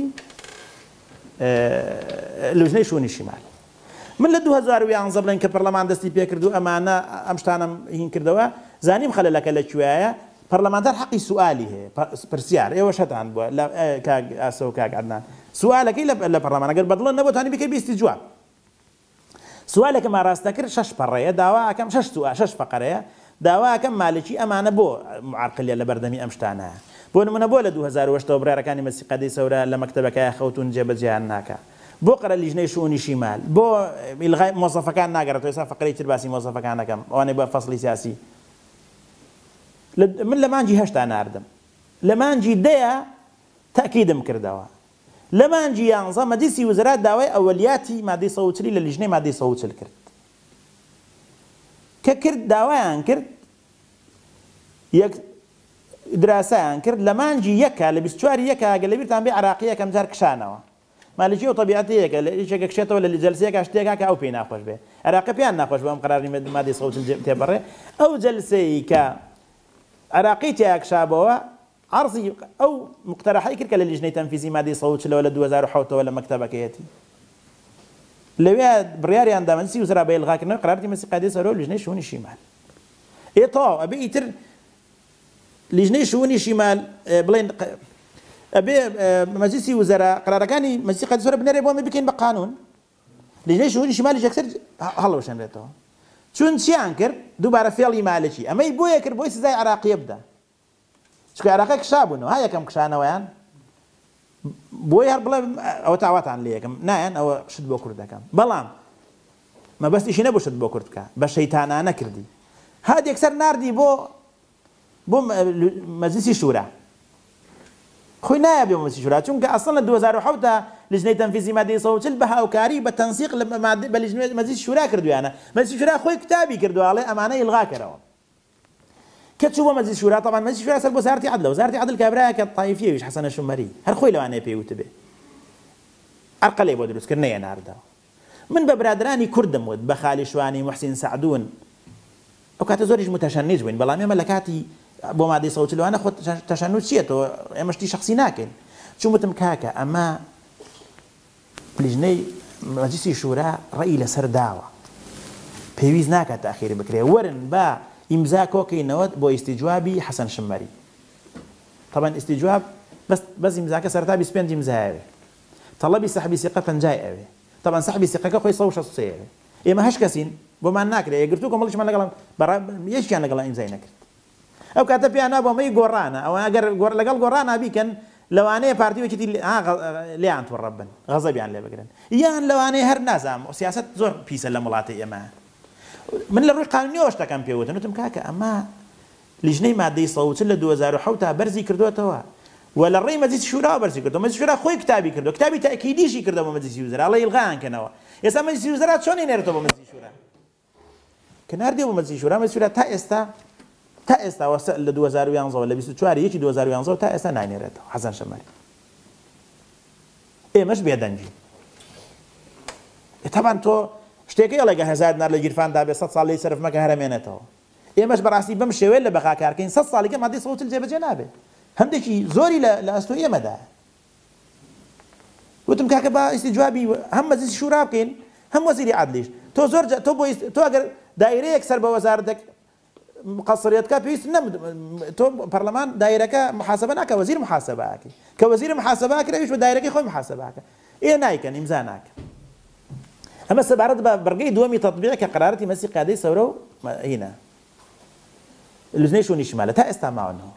لیژنەی شوونی شیمال من لە 2011 بڵێن کە پەرلەمان دەستی پێ کردو ئەمانە ئەم شتانم هین کردەوە زانیم خەلەلەکە لەکوێیە پەرلەمانتار حەقی سوئالی هەیە پرسیار ئێوە شەتان بووە کاک ئاسە و کاک عەدنان سوئالەکەی لە پەرلەمان ئەگەر بەدڵن نەبووتانی بکەی بیستی جواب سوالێکە ماڕاستە کرد 6 پەڕەیە داواکەم 6 فەقەرەیە داواکەم مالکی ئەمانە بۆ معارقلیە لە بەردەمی ئەم شتانە بۆ نمونە بۆ لە 2008 بڕیارەکانی مەجلیسی قادەی سەورە لە مەکتەبەکەیە خەوتون جێبەجێیان ناکە بۆ قەرە لیژنەی شوونی شیمال بۆ ئیلغای مۆزەفەکان ناگەڕێتەوە ئێستا فەقەرەی تر باسی مۆزەفەکان نەکەم ئەوانەی بە فەسڵی سیاسی من لە مانجی 8 ناردم لە مانجی 10 تەکیدم کردەوە لە مانجی 11 مەجلیسی وزرا داوای ئەوەلیاتی مادەی سەوچلی لە لیژنەی مادەی سەوچل کرد کە کرد داوایان کرد یەک دراسایان کرد لە مانجی یەکە لە 24 یەکە گە لەبیرتان بێ عراقی یەکەم جار کشانەوە مالکی و طبیعەتەیەکە لە هیچێکە کشێتەوە لە جەلسەیەکە شتێکە کە ئەو پێی ناخۆش بێ عراقی پێیان ناخۆش بە ئەم قەراری مادەی سەوچل تێبەڕێ ئەو جەلسەی کە عراقی تیا کشابەوە عرضی ئەو مقتەرەحەی کرد کە لە لیژنەی تەنفیزی مادەی سەوچلەوە لە 2007 لە مەکتەبەکەیەتی لەوێ بڕیاریان دا مەجلیسی وزرا بە ئیلغاکردنەوەی قەرارەتی مەجلیسی قادەی سەورە و لیژنەی شوونی شیمال تەواو ئەبێ ئیتر لیژنەی شوونی شیمال بڵێن ئەبێ مەجلیسی وزەرا قەرارەکانی مەجلیسی قەدەس سەورە بنێرێ بۆ ئەمە بکەین بە قانون لیژنەی شوونی شیمالی یەکسەر هەڵەوەشێنرێتەوە چون چیان کرد دووبارە فێڵی مالکی ئەمەی بۆیە کرد بۆی سزای عراقیە بدە چکە عراقی کشابوونەوە ها یەکەم کشانەوەیان بۆی هەر بڵێ ئەوە تاواتان لێ یەکەم نایەن ئەوە شت بۆ کورد دەکەم بەڵام مەبەستیشی نەبوو شت بۆ کورد بکە بە شەیتانانە کردی هاد یەکسەر ناردی بۆ مەجلیسی شورا خۆی نایە بێ مەجلیسی شورا چونکە ئەسڵ لە 2007 لجنەی تەنفیزی مادەی 140 بە هاوکاری بە تەنسیق بە مەجلیسی شورا کردویانە مەجلیسی شورا خۆی کتابی کردووەڵێ ئەمانە ئیلغا کەرەوە کە چوو بۆ مەجلیسی شورا طبعا مەجلیسی شورا سەر بۆ وزارەتی عەدڵ وزارەتی عەدڵ کابرایەکە تایفیەویش حەسەنە شومەری هەر خۆی لەوانەیە پێی وتبێ ئەرقەلێ بۆ دروستکرد نەیە ناردەوە من بە برادرانی کوردم وت بە خالی شوانی محسین سعدون ئەو کاتە زۆریش متەشەنیج بووین بەڵام ئێمە لە کاتی بۆ مادەی 140 خۆ تەشەنوج چیەتەوە ئێمە شتی شەخسی ناکەین چون وتم کاکە ئەمە لیژنەی مەجلیسی شورا ڕێی لەسەر داوە پێویست ناکات تاخیری بکرێ وەرن بە ئیمزا کۆکەینەوە بۆ ئیستیجوابی حەسەن شمەری طبعا ئیستیجواب بەس ئیمزاکە سەرتا 25 ئیمزایەوێ تەڵەبی سەحبی سیقە 50 ئەوێ طبعا سەحبی سیقەکە خۆی 163 ئێمە 8 کەسین بۆمان ناکرێت یەگرتو کۆمەڵیشمان لەگەڵ یەکیان لەگەڵ ئیمزای نەکرد ئەو کاتە پێیان نابوو ئەمەی گۆڕانە ئەوە ئەگەر لەگەڵ گۆڕانە بیکەن لەوانەیە پارتیوێکی لێیان تووڕە بن غەزەبیان لێ بگرن یان لەوانەیە هەر نازام سیاست زۆر پیسە لە وڵاتی ئێمە من لە ڕووی قانونیەوە شتەکەم پێوتم وتم کاکە ئەمە لیژنەی مادەی 140 لە 2007 تا بەرزی کردوێتەوە و لە ڕێی مەجلیسی شورا بەرزی کردەوە مەجلیسی شورا خۆی کتابی کردو کتابی تاکیدیشی کردەوە بۆ مەجلیسی وزەرا ئەڵێ ئیلغایانکەنەوە ئێستا مەجلیسی وزەرا چۆن هێنێرێتەوە بۆ مەجلیسی شورا کە ناردێ بۆ مەجلیسی شورا مەجلیسی شورا تا ئێستا لە 2011 لە 24 یەکی 2011 تا ئێستا ناینێرێتەوە حەسەن شەمەری ئێمەش بێدەنجی تەبان تۆ شتێکی ئەڵێگە هەزار دینار لە گیرفاندا بێ 100 ساڵ لێی سەرف مەکە هەرەمێنێتەوە ئێمەش بەڕاستی بەم شێوەیە لە بەقاکارکەین 100 ساڵێکە مادەی 140 جێبەجێ نابێت هەندێکی زۆری لە ئەستۆی ئێمەدا وتم کاکە با ئیستیجوابی هەم مەجلیسی شورا بکەین هەم وەزیری عەدلیش تۆ زۆر تۆ ئەگەر دایرەیەک سەر بە وەزارەتێک مقصریتەکە پێویست تۆ پەرلەمان دایرەکە محاسبە ناکە وەزیر محاسبەکە کە وەزیر محاسبە کرێویش بە دایرەکەی خۆی محاسبەکە نایکەن ئیمزا ناکە ئەمە سەبارەت بە بەرگەی دووەمی تەطبیق کە قەرارەتی مەجلیسی قادەی سەورە و هینە لیژنەی شوونی شیمالە تا ئێستا ماونەوە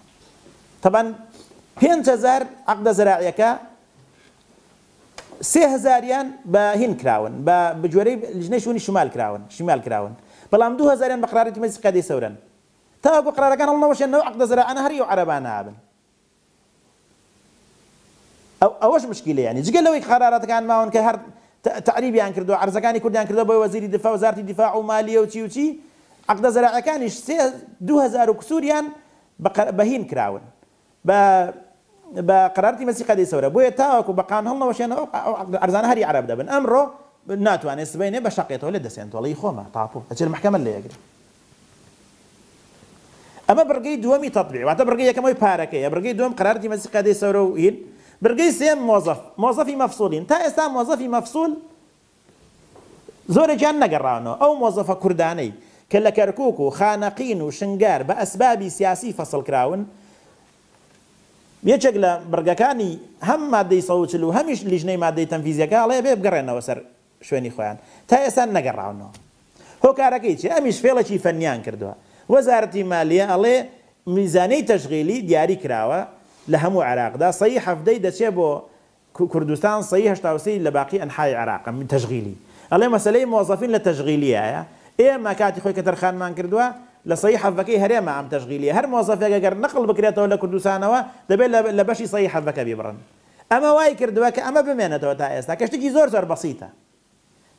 طبعا 5000 عەقدە زەراعیەکە 3000یان بە هین کراون بە جوێرەی لیژنەی شوونی شیمال کراون بەڵام 2000یان بە قەرارەتی مەجلیسی قادەی سەورەن تاوەکو قەرارەکان هەڵنەوەشێنەوە عەقدە زەراعانە هەر یەو عەرەبانە هابن ئەوەش مشکلە یعنی جگە لەوەی قەرارەتەکان ماون کە هەر تعریبیان کردو عەرزەکانی کوردیان کردو بۆ وەزیری دفاع وەزارەتی دیفاع و مالیە و چی عەقدە زەراعیەکانیش 2000 کسوریان بەهین کراون بە قەرارەتی مەجلیسی قادەی سەورە بۆیە تاوەکو بە قانون هەڵنەوەشێنەوە عەرزانە هەری عەرەب دەبن ئەمڕۆ ناتوانێت سبەینێ بە شەقێتەوە لێ دەسێن تۆڵی خۆمە تاپۆ ئەچێت محکەمە لێ یەگرێت ئەمە بڕگەی دووەمی تەطبیق واتە بڕگەی یەکەمەوەی پارەکەیە بڕگەی دووەم قەرارەتی مەجلیسی قادەی سەورە و هین بڕگەی سێم مۆزەفی مەفسوولین تا ئێستا مۆزەفی مەفسوول زۆرێکیان نەگەڕاونەوە ئەو مۆزەفە کوردانەی کە لە کەرکووک و خانەقین و شنگار بە ئەسبابی سیاسی فەسڵ کراون یەکێک لە بڕگەکانی هەم مادەی 140 و هەمیش لیژنەی مادەی تەنفیزیەکە ئەڵێ بێ بگەڕێنەوە سەر شوێنی خۆیان تا ئێستا نەگەڕاونەوە هۆکارەکەی چی ئەمیش فێڵێکی فەنیان کردووە وەزارەتی مالیە ئەڵێ میزانەی تەشغیلی دیاری کراوە لە هەموو عێراقدا سەی هەفتەی دەچێت بۆ کوردستان سەی 83 لە باقی ئەنحای عێراق من تەشغیلی ئەڵێ مەسەلەی مۆزەفین لە تەشغیلیایە ئێمە کاتی خۆی کە تەرخانمان کردووە لە سەی هەفتەکەی هەرێمە ئەم تەشغیلیە هەر مۆزەفێک ئەگەر نەقڵ بکرێتەوە لە کوردستانەوە دەبێت لە بەشی سەی هەفتەکە بیبڕن ئەمە وای کردووە کە ئەمە بمێنێتەوە تا ئێستا کە شتێکی زۆر بەسیتە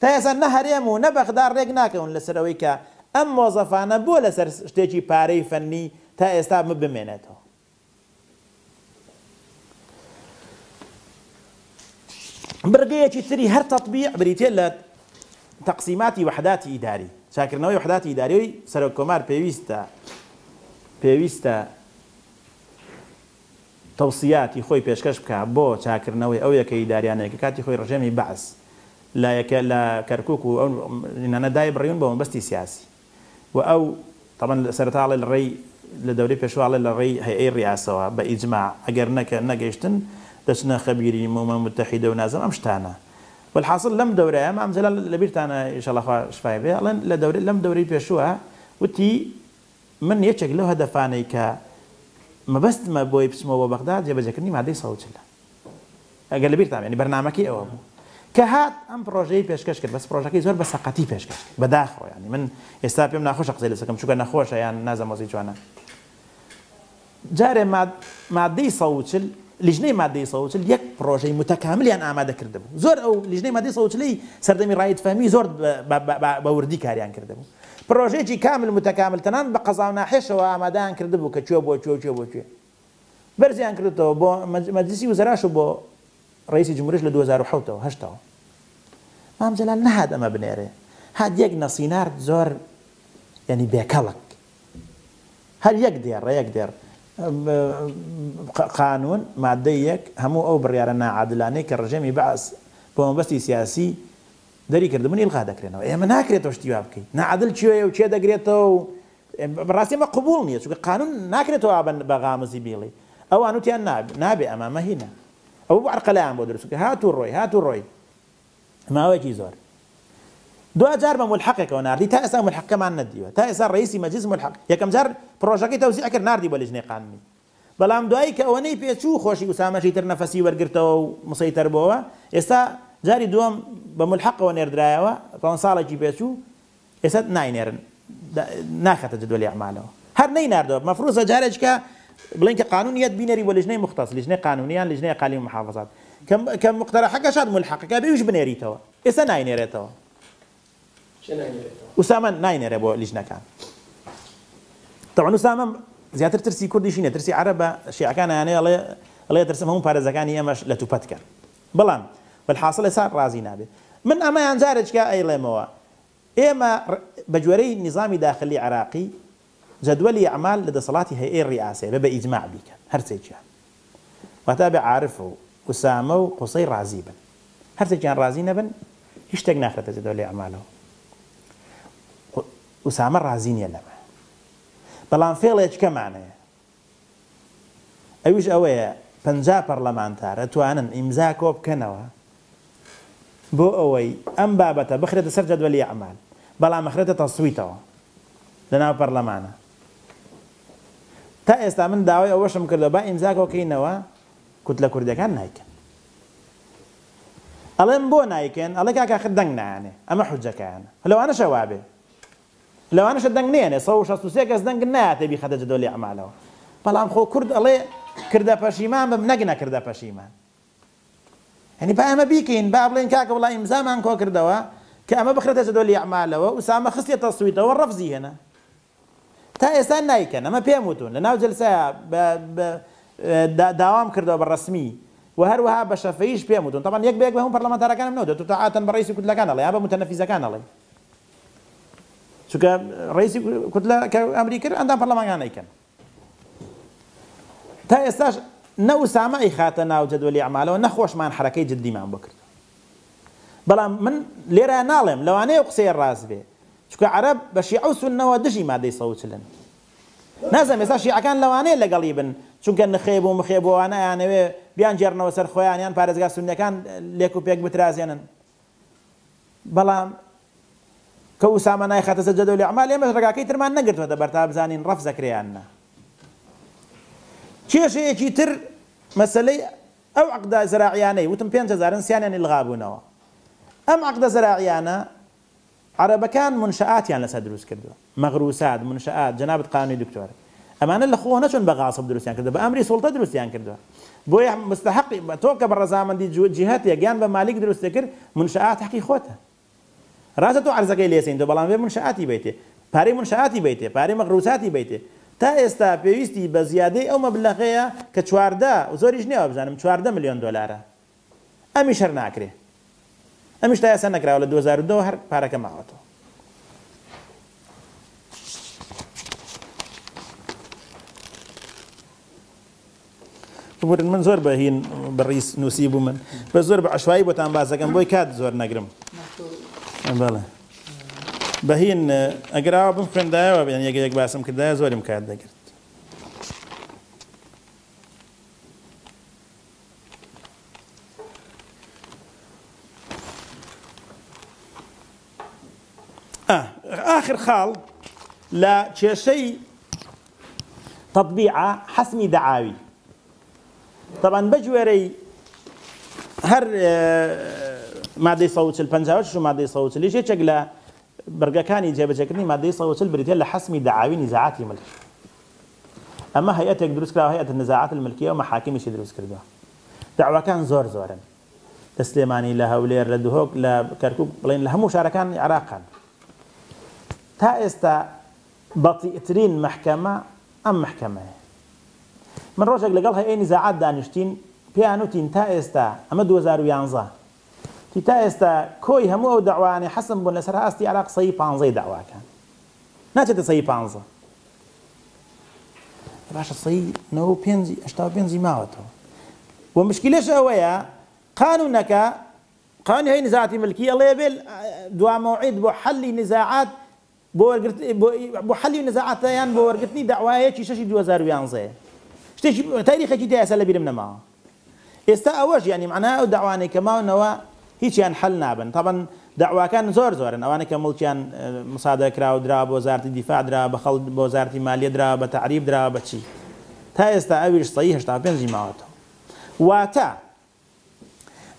تا ئێستا نە هەرێم و نە بەغدا ڕێک ناکەون لەسەرەوەی کە ئەم مۆزەفانە بۆ لەسەر شتێکی پارەی فەنی تا ئێستا بمێنێتەوە بڕگەیەکی تری هەر تەطبیق بریتێ لە تەقسیماتی وحداتی ئیداری چاکردنەوەی وحداتی ئیداریەوەی سەرۆک کۆمار پێویستە تەوسیاتی خۆی پێشکەش بکە بۆ چاکردنەوەی ئەو یەکە ئیداریانەیە کە کاتی خۆی ڕژێمی بەعس لە کەرکووک و ئەو نانەدای بڕیون بە مەبەستی سیاسی و ئەو طبعا سرتاڵی لە ڕێی لە دەورەی پێشواڵی لە ڕێی هەیئەی ڕیاسەوە بە ئیجماع ئەگەر نەگەیشتن دەچنە خەبیری ئومەم متحیدە و نازم ئەم شتانە والحاصل لەم دەورەیە مام جەلال لەبیرتانە ئینشاءڵڵا خوا شفای بێ ئەڵێن لەم دەورەی پێشووە وتی من یەکێک لەو هەدەفانەی کە مەبەستمە بۆی بچمەوە بە بەغداد جێبەجێکردنی مادەی 140 ئەگەر لەبیرتان ینی بەرنامەکەی ئەوە بوو کە هات ئەم پرۆژەی پێشکەش کرد بەس پرۆژەکەی زۆر بە سەقەتی پێشکەش کرد بەداخەوە ینی من ئێستا پێم ناخۆشە قسەی لەسەکەم چونکە نەخۆشە یان نازانم وەزی جوانە جارێ مادەی 140 لیژنەی مادەی 140 یەک پرۆژەی متەکاملیان ئامادە کردبوو زۆر ئەو لیژنەی مادەی 140 سەردەمی ڕایەتفەهمی زۆر بە وردی کاریان کردبوو پرۆژەیەکی کامل متەکامل تەنان بە قەزا و ناحێشەوە ئامادەیان کردبوو کە کوێ بۆ کوێ بەرزیان کردەوە بۆ مەجلیسی وزەراش و بۆ ڕئیسی جمهوریش لە 2007ەوە هەشتەوە مام جەلال نەهات ئەمە بنێرێ هات یەک نەسینار زۆر ینی بێکەڵک هەر یەک دێر قانون مادەی یەک هەموو ئەو بڕیارە ناعادلانەی کە ڕژێمی بەعس بۆ مەبەستی سیاسی دەری کردبوونی ئیلغا دەکرێنەوە ئێمە ناکرێتەوە شتی وا بکەین ناعادل کوێیە و چێ دەگرێتەوە و بەڕاستی ئەمە قبوڵ نییە چونکە قانون ناکرێتەوە بە غامزی بیڵێ ئەوان وتیان نابێ ئەمە مەهینە ئەو عەرقەلەیان بۆ دروست کرد هاتوو ڕۆی ماوەیەکی زۆر دو جار بە ملحەقێکەوە ناردی تا ئێستا ملحەقەکەمان نەدیوە تا ئێستا ڕئیسی مەجلیس ملحەق یەکەم جار پرۆژەکەی تەوزیع کرد ناردی بە لیژنەی قانونی بەڵام دوایی کە ئەوەنەی پێچوو خۆشی ئوسامەشی تر نەفەسی وەرگرتەوە و مسەیتەر بۆەوە ئێستا جاری دووەم بە ملحەقەوە نێردرایەوە پەنج ساڵێکی پێچوو ئێستا ناینێرن ناخەتە جدوەلی ئەعمالەوە هەر نەیناردەوە مەفروضە جارێککە بڵێن کە قانونیەت بینەری بۆ لیژنەی مختص لیژنەی قانونیان لیژنەی ئەقالی و محافظات کە مقتەرەحەکە شاد ملحەقەکە بێویش بنێریتەوە ئێستا ناینێرێتەوە ئوسامە ناینێرێ بۆ لیژنەکان طبعا ئوسامە زیاتر ترسی کوردیشی نیە ترسی عەرەبە شیعەکان یانەیە ئەڵێ ترسم هەموو پارێزەکانی ئێمەش لە توپەت کرد بەڵام بالحاصل ئێستا ڕازی نابێت من ئەمەیان جارێککە ئەیڵێمەوە ئێمە بە جوێرەی نظامی داخلی عراقی جدولی ئەعمال لە دەسەڵاتی هەیئەی ڕیاسەیە بە ئیجماع بیکەن هەرسێکیان واتە بێ عارف و ئوسامە و قوسەی ڕازی بن هەرسێکیان ڕازی نەبن هیچ شتێک ناخرێتە جدولی ئەعمالەوە ئوسامە ڕازی نییە لەمە بەڵام فێڵێکەمانەیە ئەویش ئەوەیە 50 پەرلەمانتار ئەتوانن ئیمزا کۆ بکەنەوە بۆ ئەوەی ئەم بابەتە بخرێتە سەر جەدوەلی ئەعمال بەڵام ئەخرێتە تەسویتەوە لەناو پەرلەمانە تا ئێستا من داوای ئەوەشم کردەوە با ئیمزا کۆکەینەوە کوت لە کوردەکان نایکەن ئەڵێم بۆ نایکەن ئەڵێ کاکە آخر دەنگ نایانێ ئەمە حوجەکەیانە لەوانەشە وابێ لەوانەشە دەنگ نێنێ 163 کەس دەنگ نایاتێ بیخەتە جدوەلی ئەعمالەوە بەڵام خۆ کورد ئەڵێ کردە پەشیمان بم نەگنە کردە پەشیمان ینی با ئەمە بیکەین با بڵێن کاکە وڵای ئیمزامان کۆ کردەوە کە ئەمە بخرێتە جدوەلی ئەعمالەوە ئوسامە خستێتە تەسویتەوە ڕەفزی هێنا تا ئێستا نایکەن ئەمە پێم وتون لەناو جەلسەیە داوام کردەوە بە ڕەسمی و هەروەها بە شەفەیش پێم وتون طبعا یەک بەیەک بە هەموو پەرلەمانتارەکانم نەوتێت تاعاتەن بە ڕئیسی کوتلەکان ئەڵێ یا بە متەنەفیزەکان ئەڵێ چونکە ڕئیسی کوتلە کە ئەمری کرد ئەندام پەرلەمانیان نایکەن تا ئێستاش نە ئوسامە ئەیخاتە ناو جەدوەلی ئەعمالەوە نەخۆشمان حرەکەی جددیمان بۆ کرد بەڵام من لێرە ناڵێم لەوانەیە قسەی ڕاست بێ چونکە عەرەب بە شیعە و سوننەوە دژی مادەی 140 نازانم ئێستا شیعەکان لەوانەیە لەگەڵی بن چونکە نخێب و مخێبەوانە یانەوێ بیان جێڕنەوە سەر خۆیان یان پارێزگا سوننیەکان لێک و پێک بترازێنن بەڵام کە ئوسامە نایخاتە سەر جەدوەلی ئەعمال ئێمەش ڕێگاکەی ترمان نەگرتووەتە بەر تا بزانین ڕەفز ئەکرێیاننا کێشەیەکی تر مەسەلەی ئەو عەقدە زەراعیانەی وتم 5000 سییانیان ئیلغا بوونەوە ئەم عەقدە زەراعیانە عەرەبەکان منشەئاتیان لەسەر دروست کردووە مەغروسات منشەئات جەنابەت قانونی دکتۆر ئەمانە لە خۆ نەچۆن بە غاسب دروستیان کردووە بە ئەمری سوڵتە دروستیان کردووە بۆیە مستحقی تۆ کە بە ڕەزامەندی جیهەتێک یان بە مالیک دروستە کرد منشەئات حەقی خۆتە ڕاستە تۆ عەرزەکەی لێسین تۆ بەڵام بێ منشەئاتی بیتێ پارەی منشەئاتی بیتێ پارەی مەغروساتی بیتێ تا ئێستا پێویستی بە زیادەی ئەو مەبلەغەیە کە 14 زۆریش نییە بزانم 14 ملیۆن دۆلارە ئەمیش هەر ناکرێ ئەمیش تا ئێستا نەکراوە لە 2002 هەر پارەکە ماوەتەوە من زۆر بەهین بەڕیس نووسی بوو من بە زۆر بە عەشوایی بۆتان بازەکەم بۆی کات زۆر نەگرم بەڵێ بەهین ئەگەراوە بم خوێندایەوە بێن یەک باسم کردایە زۆرم کات دەگرت. آخر خاڵ لە کێشەی تطبیعە حەسمی دەعاوی. طبعا بەجوێرەی هەر مادەی 140 و مادەی 140 یەکێک لە بەرگەکانی جێبەجێکردنی مادەی 140 بریتە لە حەسمی دەعاوی نزاعاتی ملک. ئەمە هەیئەتێک دروست کراوە هەیئەت النزاعات الملکیە و مەحاکمیشی دروست کردووە. دەعواکان زۆرن. لە سلێمانی، لە هەولێر، لە دهۆک، لە کەرکووک، بڵێن لە هەموو شارەکانی عێراقان. تا ئێستا بەطیئترین مەحکەمە ئەم مەحکەمەیە. من ڕۆژێک لەگەڵ هەیئەی نزاعات دانیشتین پێیان وتین تا ئێستا ئەمە 2011 تا ئێستا کۆی هەموو ئەو دەعوانەی حەسم بوون لەسەر ئاستی عێراق 115 دەعواکان ناچێتە 115 باشە 195 ماوەتەوە. و مشکلەش ئەوەیە قانونەکە قانونی هەیئەی نزاعاتی ملکی ئەڵێ بێ دوا مەوعید بۆ حەلی نزاعات بۆ حەلی نزاعاتیان بۆ وەرگرتنی دەعوایەکی 6 2011 شتێکی تاریخێکی تایسە لە بیرم نەماوە. ئێستا ئەوەش یعنی معناه ئەو دەعوانەی کە ماونەوە هیچیان حەل نابن. طبعا دەعواکان زۆرن ئەوانە کە مڵکیان مسادە کراوە درا بۆ وەزارەتی دیفاع درا بە خەڵک بۆ وەزارەتی مالیە درا بە تعریب درا بە چی تا ئێستا ئەویش 185 ماوەتەوە. واتە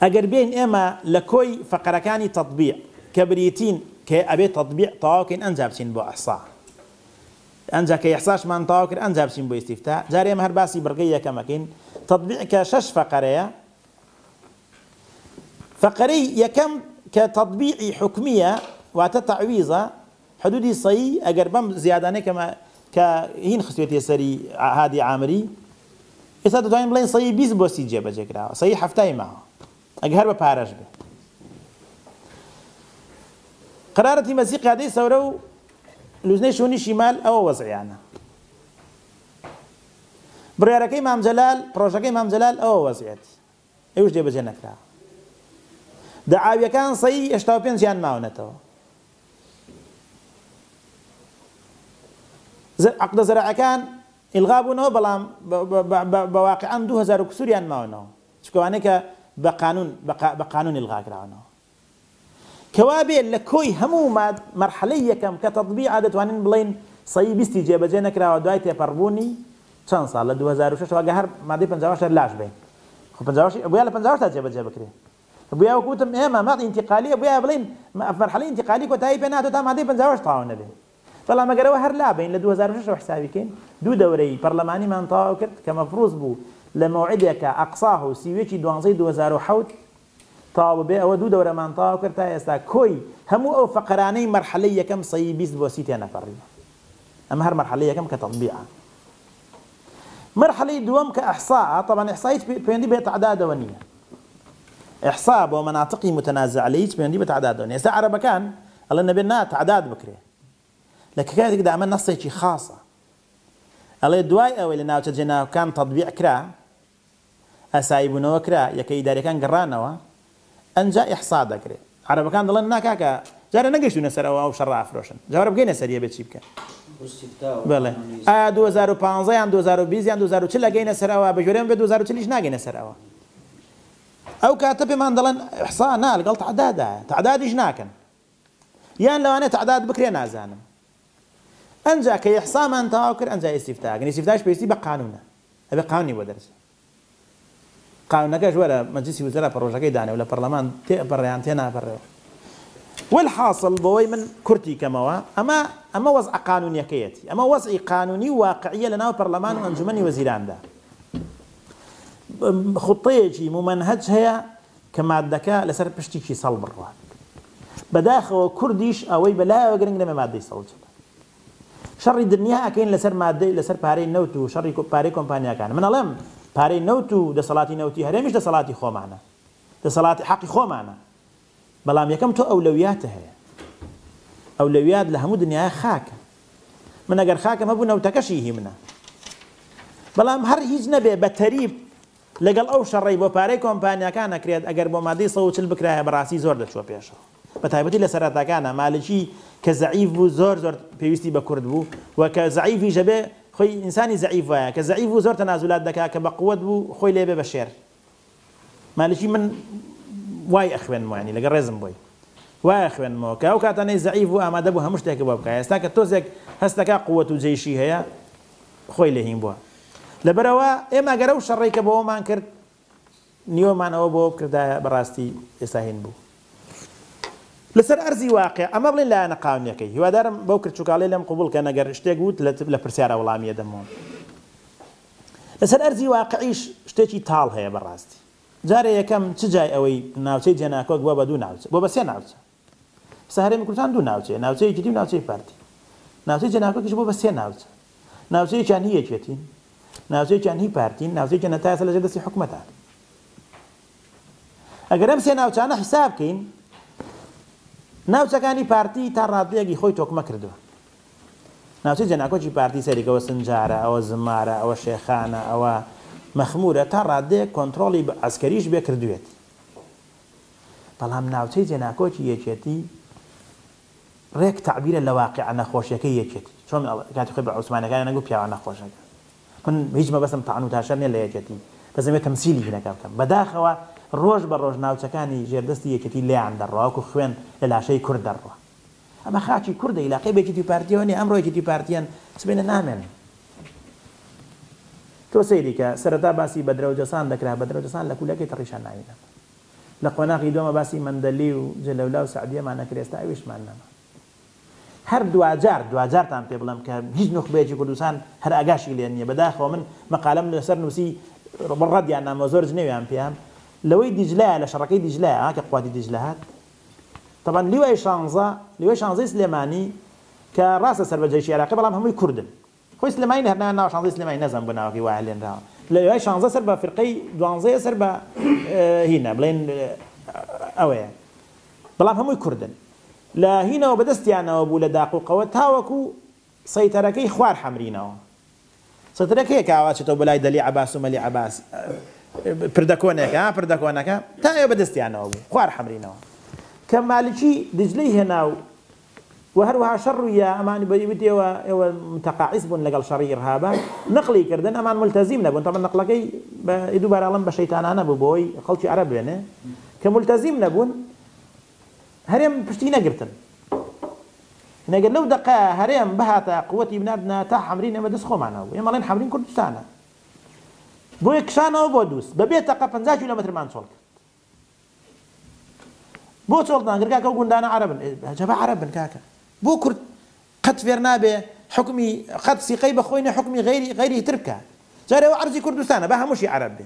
ئەگەر بین ئێمە لە کۆی فەقەرەکانی تەطبیع کە بریتین کە ئەبێت تەطبیع تەواوکەین ئەنجا بچین بۆ ئەحسا. ئەنجا کە ئیحساشمان تەواو کرد ئەنجا بچین بۆ ئیستیفتا. جارێ ئێمە هەر باسی بڕگەی یەکەمەکەین. تەطبیع کە 6 فەقەرەیە. فەقەرەی یەکەم کە تەطبیعی حکمیە واتە تەعویزە حدودی سەیی ئەگەر بەم زیادانەی کە هین خستوێتە سەری هادی عامری ئێستا دەتوانین بڵێن سەیی 20 بۆ 30 جێبەجێکراوە سەیی هەفتای ماوە ئەگەر هەر بە پارەش بێ. قرارەتی مەزی قادەی سەورە و لوزنەی شوونی شیمال ئەوە وەزعیانە. بڕیارەکەی مام جەلال پرۆژەکەی مام جەلال ئەوە وەزعیەتی ئەوش جێبەجێ نەکراوە. دەعاویەکان سەیی 85 ماونەتەوە. عقدە زەرعەکان ئیلغا بوونەوە بەڵام بەواقعان 2000 کسوریان ماونەوە چکەوانەیە کە بە قانون ئیلغا کراونەوە. کەوا بێت لە کۆی هەموو مەرحەلەی یەکەم کە تەطبیع دەتوانین بڵێن سەیی 20 جێبەجێ نەکراوە دوای تێپەڕبوونی چەند ساڵ لە 2006 واگە هەر مادەی 50 لاش بین. خۆ 50 بووە لە 50 تا جێبەجێ بکرێت. بووە وەکوتم ئێمە مەڕ ئینتیقالیە بووە بڵێن مەرحەلەی ئینتیقالی کۆتایی پێ ناتوە تا مادەی 50 تەواو نەبێت. بەڵام ئەگەرەوە هەر لابین لە 2006 حسابیکەین دوو دەورەی پەرلەمانیمان تەواو کرد کە مەفروض بوو لە مەوعیدێکە ئەقساه و سیوێکی 12 2007 تەواو بێ ئەوە دوو دەورەمان تەواو کرد تا ئێستا کۆی هەموو ئەو فەقەرانەی مەرحەلەی یەکەم سەیی 20 بۆ 30 تێنەپەڕیوە. ئەمە هەر مەرحەلەی یەکەم کە تەطبیعە. مەرحەلەی دووەم کە ئەحساءە طبعا ئەحسا پەیوەندی بێ تعدادەوە نییە. ئەحسا بۆ مەناطقی متەنازع لە هیچ پەیوەندی بە تعدادەوە نییە. ئێستا عەرەبەکان ئەڵێن نەبێت نا تعداد بکرێ. لە کاتێکدا ئەمە نەسێکی خاصە. ئەڵێ دوای ئەوەی لە ناوچە جێناوەکان تەطبیع کرا ئەسایی بوونەوە کرا یەکە ئیداریەکان گەڕانەوە ئەنجا ئیحسا دەکرێت. عەرەبەکان دەڵێن ناکاکە جارە نەگەیشتونە سەرەوە ئەو شەڕ ئافرۆشن جارە بگەینە سەریە بێت چی بکەن. بەڵێ ئایا 2015 یان 2020 یان 2040 ئەگەینە سەرەوە بە ژێرەوە بێ 2040 ناگەینە سەرەوە. ئەو کاتە پێمان دەڵێن ئیحسا نا لەگەڵ تعدادایە تعدادیش ناکەن یان لەوانەیە تعداد بکرێ نازانم. ئەنجا کە ئیحسامان تەواو کرد ئەنجا ئیستیفتاکەن. ئیستیفتاش پێویستی بە قانونە ئەبێ قانونی بۆ دەرچێت. قانونەکەش وەرە مەجلیسی وزەرا پڕۆژەکەی دانێ و لە پەرلەمان تێپەڕیان تێناپەڕێەوە. والحاصل بۆەوەی من کورتی کەمەوە ئەمە وەزع قانونیەکەیەتی ئەمە وەزعی قانونی واقعیە لەناو پەرلەمان و ئەنجومەنی وەزیراندا. خوتەیەکی ممەنهەج هەیە کە مادەکە لەسەر پشتێکی سەڵ بڕوات. بەداخەوە کوردیش ئەوەی بەلایەوە گرنگ لەمە مادەی سەڵ شەڕی دنیا ئەکەین لەسەر مادەی لەسەر پارەی نەوت و شەڕی پارەی کۆمپانیاکان. من ئەڵێم پارەی نەوت و دەسەڵاتی نەوتی هەرێمیش دەسەڵاتی خۆمانە دەسەڵاتی حەقی خۆمانە. بەڵام یەکەم تۆ ئەولەویاتە هەیە. ئەولەویات لە هەموو دنیای خاکە. من ئەگەر خاکەم هەبوو نەوتەکەشی هی منە. بەڵام هەر هیچ نەبێ بە تەریب لەگەڵ ئەو شەڕەی بۆ پارەی کۆمپانیاکان نەکرێت ئەگەر بۆ مادەی 140 بکرایە بەڕاستی زۆر دەچوە پێشەوە. بەتایبەتی لە سەرەتاکانە مالکی کە زەعیف بوو زۆر پێویستی بە کورد بوو و کە زەعیفی ژەبێ خۆی ئینسانی زەعیف وایە کە زەعیف بوو زۆر تەنازولات دەکات کە بە قووەت بوو خۆی لێبێ بە شێر مالکی من وای ئەخوێنمەوە ینی لەگەڵ ڕێزم بۆی وای ئەخوێنمەوە کە ئەو کاتانەی زەعیف بوو ئامادە بوو هەموو شتێک بۆ بکات ئێستا کە تۆزێک هەستەکە قووەت و جێیشی هەیە خۆی لێهین بووە لەبەرەوە ئێمە گەرە و شەڕێک کە بەوەمان کرد نیۆمان ئەوە بۆ بکردایە بەڕاستی ئێستا هین بوو لەسەر ئەرزی واقع ئەمە بڵێن لایەنە قانونیەکەی هیوادارم بەو کردچووکاڵێ لەم قوبوڵ کە نەگەر شتێک وت لە پرسیارە وەڵامیە دەمەوە لەسەر ئەرزی واقعیش شتێکی تاڵ هەیە بەڕاستی جارێ یەکەم چ جای ئەوەی ناوچەی جێناکۆک بۆ بە دوو ناوچە بۆ بە سێ ناوچە سەهرێمی کوردستان دوو ناوچەیە ناوچەیەکی دی و ناوچەی پارتی ناوچەی جێناکۆکیش بۆ بە سێ ناوچە ناوچەیەکیان هی یەکێتین ناوچەیەکیان هی پارتین ناوچەیەکیان نەتایە لەژێر دەستی حکومەتە ئەگەر ئەم سێ ناوچانە حساب بکەین ناوچەکانی پارتی تا ڕادەیەکی خۆی تۆکمە کردووە ناوچەی جێناکۆکی پارتی سەریکەوە سنجارە ئەوە زمارە ئەوە شێخانە ئەوە مەخمورە تا ڕادەیەک کۆنتڕۆڵی ئەسکەریش بێ کردوێت بەڵام ناوچەی جێناکۆکی یەکێتی ڕێک تعبیرە لە واقع نەخۆشیەکەی یەکێتی چۆن کاتی خۆی بە عوسمانەکان نەگو پیاوە نەخۆشەکە من هیچ مەبەستم تاعن و تاشەر نییە لە یەکێتی دەزەمێت تەمسیلی هینەکە بکەم بەداخەوە ڕۆژ بە ڕۆژ ناوچەکانی ژێردەستی یەکێتی لێیان دەڕوا وەکو خوێن لە لاشەی کورد دەڕوا ئەمە خاچی کوردە عیلاقەی بێکێتی پارتیەوە نیە ئەمڕۆ یەکێتی پارتیان سبێنە نامێن تۆ سەیری کە سەرەتا باسی بەدرەوجەسان دەکرا بەدرەوجەسان لە کولەکەی تەڕیشان ناوینە لە قۆناغی دووەمە باسی مەندەلی و جەلەولا و سعدیەمان نەکرێ ئێستا ئەویشمان نەما هەر دوجارتان پێ بڵم کە هیچ نوخبەیەکی کوردستان هەر ئاگاشی لێ نییە بەداخەوە من مەقالەم لەسەر نووسی ڕەدیان نامە زۆر جنێویان پێیان لەوەی دیجلایە لە شەڕەکەی دیجلایە کە قواتی دیجلە هات طبعا لیوای شانزەی سلێمانی کە ڕاستە سەربەجێشی عێراقی بەڵام هەمووی کوردن خۆی سلێمانی هەر ناو شانزەی سلێمانی نەزانم بۆ ناوەکەی وایە لێنراوە لە لیوای شانزە سەر بە فرقەی دوانزەیە سەر بە هینە بڵێن ئەوەیە بەڵام هەمووی کوردن لە هینەوە بەدەستیانەوە بوو لە داقوقەوە تاوەکو سەیتەرەکەی خوار حەمرینەوە سەیتەرەکەی کاواچێتەوە بەلای دەلی عەباس و مەلی عەباس پردەکۆنەکە تا ئێوە بەدەستیانەوە بوو خوار حەمرینەوە کە مالکی دجلەی هێنا و هەروەها شەڕویە ئەمانی بەریبت ئێوە متەقاعیس بوون لەگەڵ شەڕی ئیرهابە نقلی کردن ئەمان ملتەزیم نەبوون تەمە نقلەکەی دووبارە ئەڵەم بە شەیتانانە بوو بۆی خەڵکی عەرەب بێنێ کە ملتەزیم نەبوون هەرێم پشتی نەگرتن نەگەر لەو دەقە هەرێم بەهاتە قووەتی بناردنە تا حەمرین ئێمە دەست خۆمانەوە بوو ئێمەڵێن حەمرین کوردستانە بۆ یەکشانەوە بۆ دووست بەبێ تەقە 50 کیلۆمەترمان چۆڵ کرد بۆ چۆڵتان کرد کاکە و گوندانە عەرەبن جەبە عەرەبن کاکە بۆ کورد قەت فێر نابێ حکمی قەت سیقەی بەخۆینە حکمی غەیری تر بکە جارێ ئەوە عەرزی کوردستانە بە هەمووشی عەرەب بێ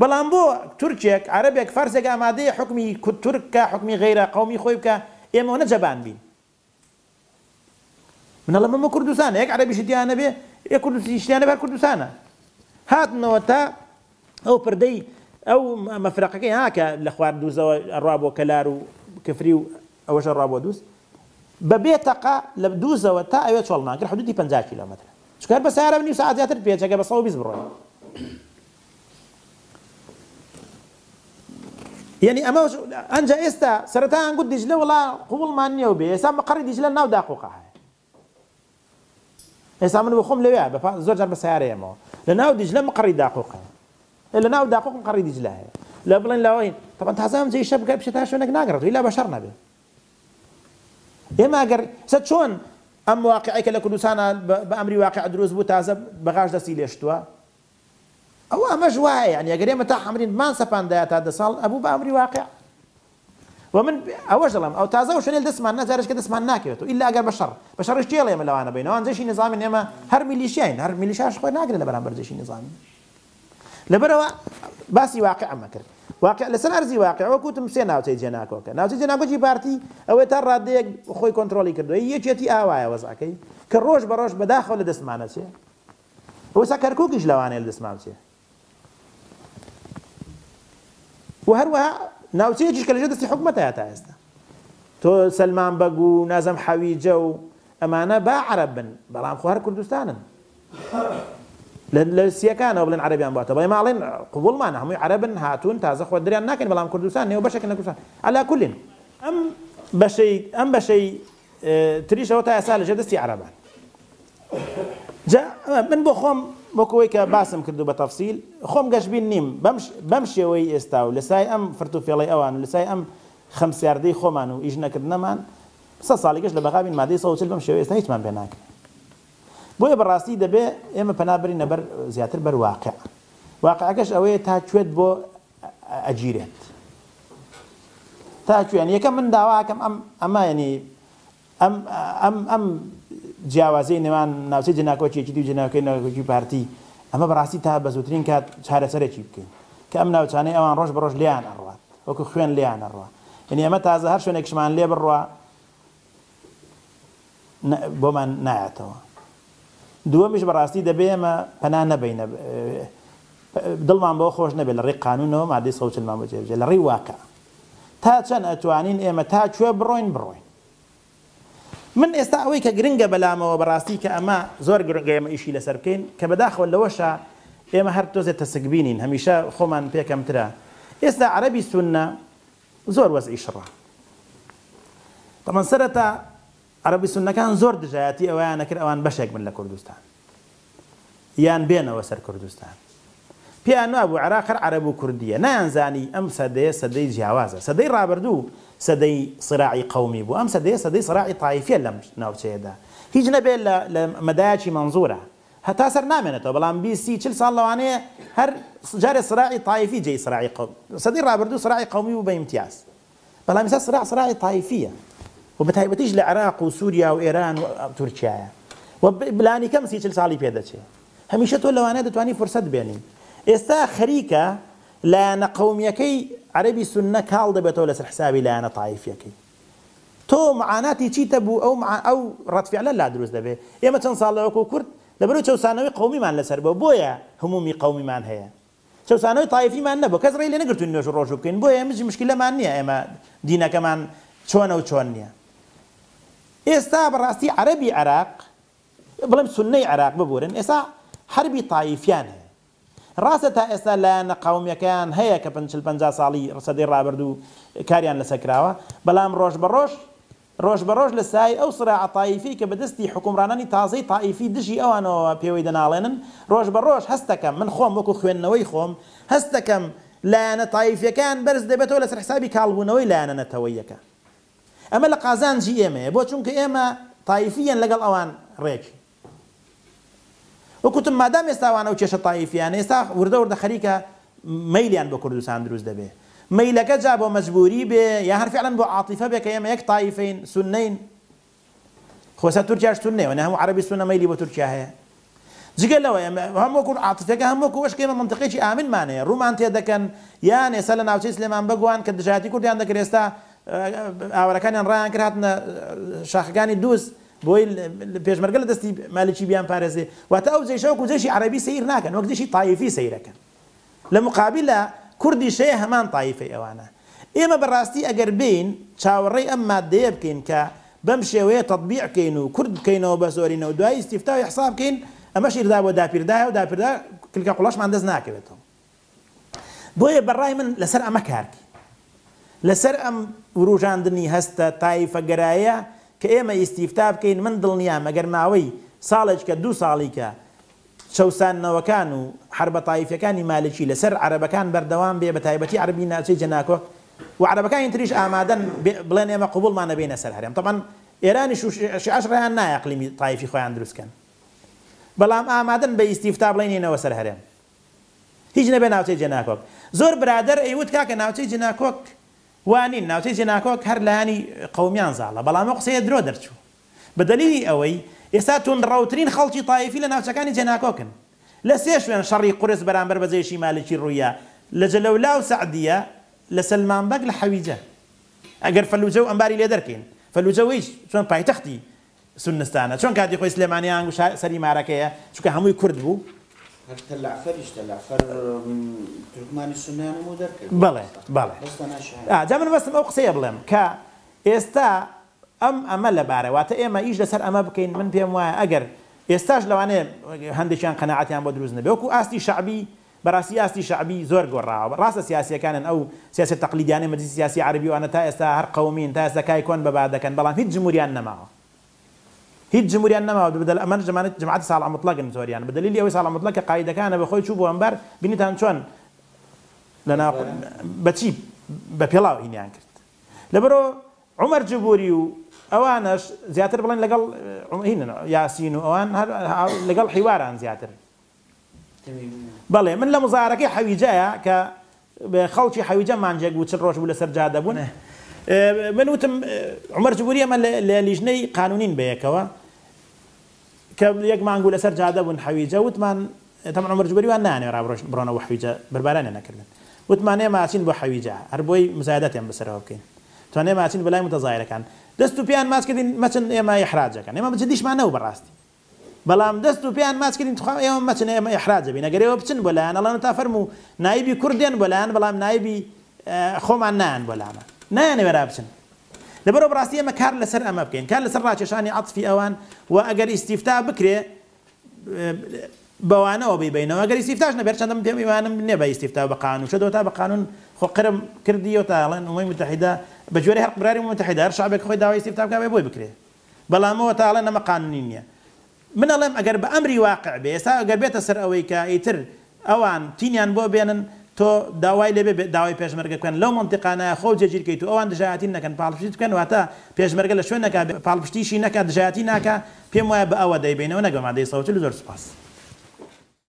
بەڵام بۆ تورکێک عەرەبێک فارسێک ئامادەیە حکمی تورک بکە حکمی غەیرە قەومی خۆی بکە ئێمە نەجەبان بین منەڵە مەمە کوردستانە یەک عەرەبیشی دیانە بێ یەک کوردستانە بەر کوردستانە هاتنەوە تا ئەو پردەی ئەو مەفرەقەکەی هاکە لە خواردووزەوە ئەڕوا بۆ کەلار و کفری و ئەوەش ڕوا بۆ دووست بەبێ تەقە لە دووزەوە تا ئەوێ چۆڵمان کرد حدودی 50 کیلۆمەتر چکار بە سیارە بنی و سەعات زیاتر پێچەکە بە 120 بڕۆین یعنی ئەمە ئەنجا ئێستا سەرەتا ئەنگوت دیجلە وڵا قوبوڵمان نییە و بێ ئێستا مەقەڕی دیجلە ناو داقوقە هەیە ئێستا من بۆ خۆم لەوێ زۆر جار بە سیارەیەمەوە لە ناو دیجلە مەقەڕی داقوقە لە ناو داقوق مەقەڕی دیجلە هەیە لە بڵێن لاوەین طبعا تازە ئەم جێی شەب بچێت تا شوێنێک ناگەڕێت ئیلا بەشەڕ نەبێ ئێمە ئەگەر چۆن ئەم واقعەی کە لە کوردستانە بە ئەمری واقع دروست بوو تازە بەغاش دەستی لێشتووە ئەوە ئەمەش وایە یعنی ئەگەر ئێمە تا حەمرینمان سەپاندایە تا 10 ساڵ ئەبوو بە ئەمری واقع ومن ئەوەش دەڵێم ئەو تازە و شوێنێ دەستمان نەجارشکە دەستمان ناکەوێتەوە ئیلا ئەگەر بەشەڕش تێڵ ئێمە لەوانە بینەوە ئەنجەشی نظامی ئێمە هەر میلیشیاین هەر میلیشاش خۆی ناگرێت لە بەرامبەر جێشی نظامی لەبەرەوە باسی واقع ئەمە کرد واقع لەسەر ئەرزی واقع وەکوتم سێ ناوچەی جێناکۆکە ناوچەی جێناکۆکی پارتی ئەوەی تا ڕادەیەک خۆی کۆنتڕۆلی کردووە یەکێتی ئاوایە وەزعەکەی کە ڕۆژ بە ڕۆژ بەداخەوە لە دەستمانە چێ ئەوسا کەرکووکیش لەوانەیە لە دەستمان چێ و هەروەها ناوچەیەکیش کە لەژێر دەستی حکومەتە تا ئێستا تۆ سەلمان بەگ و نازەم حەویجە و ئەمانە با عەرەب بن بەڵام خۆ هەر کوردستانن لە سیەکانەوە بڵێن عەرەبیان بواتە بەڵێ ماڵێن قوبوڵمانە هەمووی عەرەبن هاتوون تازە خۆ دەریان ناکەن بەڵام کوردستان نێو بەشێکن لە کوردستان عەلا کولین ئەم بەشەی تریشەوە تا ئێستا لەژێر دەستی عەرەبان. جا من بۆ خۆم وەکوەوەی کە باسم کردو بە تەفسیل خۆم گەشتبین نیم بەم شێوەی ئێستا و لەسای ئەم فرتوفێڵەی ئەوان و لەسای ئەم خەمسیاردەی خۆمان و ئیش نەکردنەمان 100 ساڵی گەشت لە بەغابین مادەی 140 بەم شێوەی ئێستا هیچمان پێ ناکرێت. بۆیە بەڕاستی دەبێ ئێمە پەنابرینە بەر زیاتر بەر واقع. واقعەکەش ئەوەیە تا کوێت بۆ ئەگیرێت. تا کوێن یەکەم من داواکەم ئەمە ینی ئەم جیاوازەی نێوان ناوچەی جەناکۆچێکی دی و جەناکۆی ناوچەی پارتی ئەمە بەڕاستی تا بە زووترین کات چارەسەرێکی بکەین کە ئەم ناوچانەی ئەوان ڕۆژ بە ڕۆژ لیان ئەڕوات وەکو خوێن لیان ئەڕوا. ینی ئەمە تازە هەر شوێنێکشمان لێ بڕوا بۆمان نایەتەوە. دووەمیش بەڕاستی دەبێ ئەمە پەنا نەبینە دڵمان بەوە خۆش نەبێت لە ڕێی قانونەوە مادەی 140مان بەجێبێژێت لە ڕێی واقع تا چەند ئەتوانین ئێمە تا کوێ بڕۆین. من ئێستا ئەوەی کە گرنگە بەلامەوە بەڕاستی کە ئەمە زۆر گرنگە ئێمە ئیشی لەسەر بکەین کە بەداخەوە لەوەشە ئێمە هەر تۆزێت تەسەگبینین هەمیشە خۆمان پێکەمترە. ئێستا عەرەبی سوننە زۆر وەزعی شڕە. تەمەن سەرەتا عەرەبی سوننەکان زۆر دژایەتی ئەوەیان نەکرد ئەوان بەشێک بن لە کوردستان یان بێنەوە سەر کوردستان. پێیان وابوو عێراق هەر عەرەب و کوردیە نەیانزانی ئەم سەدەی جیاوازە. سەدەی ڕابردوو سەدەی سراعی قەومی بوو ئەم سەدەی سراعی تایفیە لەم ناوچەیەدا هیچ نەبێت لە مەدایەکی منزورە هەتا سەر نامێنێتەوە بەڵام 20-40 ساڵ لەوانەیە هەر جارێ سراعی تایفی جێی سراعی قەومی سەدەی ڕابردوو سراعی قەومی بوو بە ئیمتیاز بەڵام ئێستا سراعی تایفیە و بە تایبەتیش لە عێراق و سووریا و ئێران و تورکیایە و بلانی کەم 30-40 ساڵی پێدەچێت هەمیشە تۆ لەوانەیە دەتوانی فرسەت بێنین. ئێستا خەریکە لایەنە قەومیەکەی عەرەبی سوننە کاڵ دەبێتەوە لەسەر حسابی لایەنە تایفیەکەی. تۆ معاناتی چیتە بوو ئەو ڕەتفیعلە لا دروست دەبێت. ئێمە چەند ساڵ لەوەکو کورد لەبەرەوەی چەوسانەوەی قەومیمان لەسەر بوو بۆیە هەمومی قەومیمان هەیە چەوسانەوەی تایفیمان نەبوو کەس ڕێی لێ نەگرتوین نوێژ و ڕۆژ بکەین بۆیە ئێمەش مشکلەمان نییە ئێمە دینەکەمان چۆنە و چۆن نییە. ئێستا بەڕاستی عەرەبی عێراق بڵێم سوننەی عێراق ببورن ئێستا حربی تایفیان هەیە. ڕاستە تا ئێستا لایەنە قەومیەکەیان هەیە کە 50 ساڵی سەدەی ڕابردوو کاریان لەسەر کراوە بەڵام ڕۆژ بە ڕۆژ لە سای ئەو سراع تایفی کە بەدەستی حکومڕانانی تازەی تایفی دژی ئەوانەوە پێوەی دەناڵێنن ڕۆژ بە ڕۆژ هەست دەکەم من خۆم وەکو خوێندنەوەی خۆم هەست دەکەم لایەنە تایفیەکان بەرز دەبێتەوە لەسەر حسابی کاڵبوونەوەی لایەنە نەتەوەیەکە. ئەمە لە قازانجی ئێمەیە بۆ چونکە ئێمە تایفیان لەگەڵ ئەوان ڕێکی وەکوتم مادام ئێستاوانە و کێشە تایفیان ئێستا وردە خەریکە مەیلیان بۆ کوردستان دروست دەبێ مەیلەکە جا بۆ مەجبوری بێ یا هەر فعلا بۆ عاتیفە بێ کە ئێمە یەک تایفین سوننەین خۆسە تورکیاش سوننەیە هەموو عەرەبی سوننە مەیلی بۆ تورکیا هەیە جگە لەوە هەموو وەکو عاتیفەکە هەموو وەکو وەشکە ئێمە منتیقێکی ئامنمانەیە ڕوومان تێ دەکەن یان ئێستا لە ناوچەی سلێمان بەگوان کە دژایەتی کوردیان دەکرد ئێستا ئاوەرەکانیان ڕایان کرد هاتنە شاخەکانی دووس بۆی پێشمەرگە لە دەستی مالیکی بیان پارێزێ واتە ئەو جێشە وەکو جێشی عەرەبی سەیر ناکەن وەک جێشی تایفی سەیرەکەن لە مقابلە کوردی شەیە هەمان تایفەی ئەوانە. ئێمە بەڕاستی ئەگەر بین چاوەڕێی ئەم مادەیە بکەین کە بەم شێوەیە تەطبیع بکەین و کورد بکەینەوە بە زۆرینەوە دوای ئیستیفتا و حساب بکەین ئەمەش ئیردا بۆ داپیردایە و داپیردا کلکە قوڵاشمان دەست ناکەوێتەوە. بۆیە بەڕای من لەسەر ئەمە کارکی لەسەر ئەم وروژاندنی هەستە تایفەگەرایە کە ئێمە ئیستیفتا بکەین من دڵنیام ئەگەر ماوەی ساڵێک کە 2 ساڵی کە چەوسانەوەکان و حربە تایفەکانی مالکی لەسەر عەرەبەکان بەردەوام بێ بە تایبەتی عەربی ناوچەی جەناکۆ و عەرەبەکانی تریش ئامادەن بڵێن ئێمە قبوڵمان نەبێنە سەر هەرێم. طبعا ئێرانیش و شیعەش ڕێیان نایە ئەقلیمی تایفی خۆیان دروستکەن بەڵام ئامادەن بە ئیستیفتا بڵێنینەوە سەر هەرێم هیچ نەبێ ناوچەی جەناکۆک. زۆر برادەر ئەیوت کاکە ناوچەی جەناکۆک وانین ناوچەی جەناکۆک هەر لایانی قەومیان زاڵە بەڵام ئەو قسەیە درۆ دەرچوو بە دەلیلی ئەوەی ئێستا توندڕەوترین خەڵکی تایفی لە ناوچەکانی جەناکۆکن لە سێ شوێن شەڕی قورس بەرامبەر بە جێشی مالکی ڕوویە لە جەلەولا و سەعدیە لە سەلمانبەگ لە حەویجە ئەگەر فەلوجە و ئەمباری لێ دەرکەین فەلوجەوەیش چۆن پایتەختی سونستانە چۆن کاتی خۆی سلێمانیان و سەری مارەکەیە چونکە هەمووی کورد بوو بەڵێ جا من بەستم ئەو قسەیە بڵێم کە ئێستا ئەمە لەبارە واتە ئێمە ئیش لەسەر ئەمە بکەین من پێم وایە ئەگەر ئێستاش لەوانەیە هەندێکیان قەناعەتیان بۆ دروست نەبێ وەکو ئاستی شەعبی بەڕاستی سیاسی شعبی زۆر گۆڕاوە ڕاستە سیاسیەکانن ئەو سیاست تەقلیدیانەی مەجلیسی سیاسی عەربی وانە تا ئێستا هەر قەومین تا ئێستا کای کۆن بەبا دەکەن بەڵام هیچ جمهوریان نەماوە هیچ جمهوریان نەماوە بدل ئەمە جەماعەتی ساڵح مطلقن زۆریان بەدەلیلی ئەوەی ساڵح مطلق کە قاعیدەکانە بەخۆی چوو بۆ ئەمبەر بینیتان چۆن لەناو بەچی بە پێڵاو هینیان کرد لەبەرەوە عومەر جبوری و ئەوانش زیاتر بڵێن لەگەڵ یاسین و ئەوان لەگەڵ حیواران زیاتر بەڵێ من لە مزارەکەی حەویجەیە کە خەڵکی حەویجە مانجێک بوو چل ڕۆژ بوو لەسەر جادە بوون من وتم عومەر جبوری ئەمە لە لیژنەی قانونین بەیەکەوە کە یەک مانگوو لەسەر جادە بوون حەویجە وتمان تەمەن عومەر جبوری وان نانێ بڕۆنەوە حەویجە بەربارانیان نەکردن وتمانێ ماچین بۆ حەویجە هەر بۆی مزایدەتیان بەسەرەوە بکەین توانێ ماچین بەلای متەزایرەکان دەست و پێیان ماچکردین مەچن ئێمە ئیحراجەکەن ئێمە بجدیشمانەوە بەڕاستی بەڵام دەست و پێیان ماچکردین ئێمە مەچن ئێمە ئیحراجە بین ئەگەرەوە بچن بۆ لایەن ئەڵێن تا فەرموو نایبی کوردێن بۆ لایەن بەڵام نایبی خۆمان نایەن بۆ لامە نایەنێ بچن لەبەرەوە بەڕاستی ئێمە کار لەسەر ئەمە بکەین کار لەسەر ڕاکێشانی عەتفی ئەوان و ئەگەر ئیستیفتا بکرێ بەوانەوە بینەوە ئەگەر ئیستیفتاش نەبێت چەندەم پێم ئیوانم نێ بە ئیستیفتا بە قانون شەدەوە تا بە قانون خۆ قرم کردیەوە تا ئەڵێن ئومەی متحیدە بە جۆرەی هەر قبراری متحیدە هەر شعبێک خۆی داوای ئیستیفتا بکات بۆی بکرێ بەڵامەوە تا ئەڵێن ئەمە قانونی نییە من ئەڵێم ئەگەر بە ئەمری واقع بێ ئێستا ئەگەر بێتە سەر ئەوەی کە ئیتر ئەوان تینیان بۆ بێنن تۆ داوای لێ بێ داوای پێشمەرگە بکەن لەو منتیقانە خۆ جێگیر بکەیت و ئەوان دژایەتی نەکەن پاڵپشتی بکەن واتە پێشمەرگە لە شوێنەکە پاڵپشتیشی نەکات دژایەتی ناکە پێم وایە بە ئەوە دەیبینەوە نەگە مادەی 140 زۆر سوپاس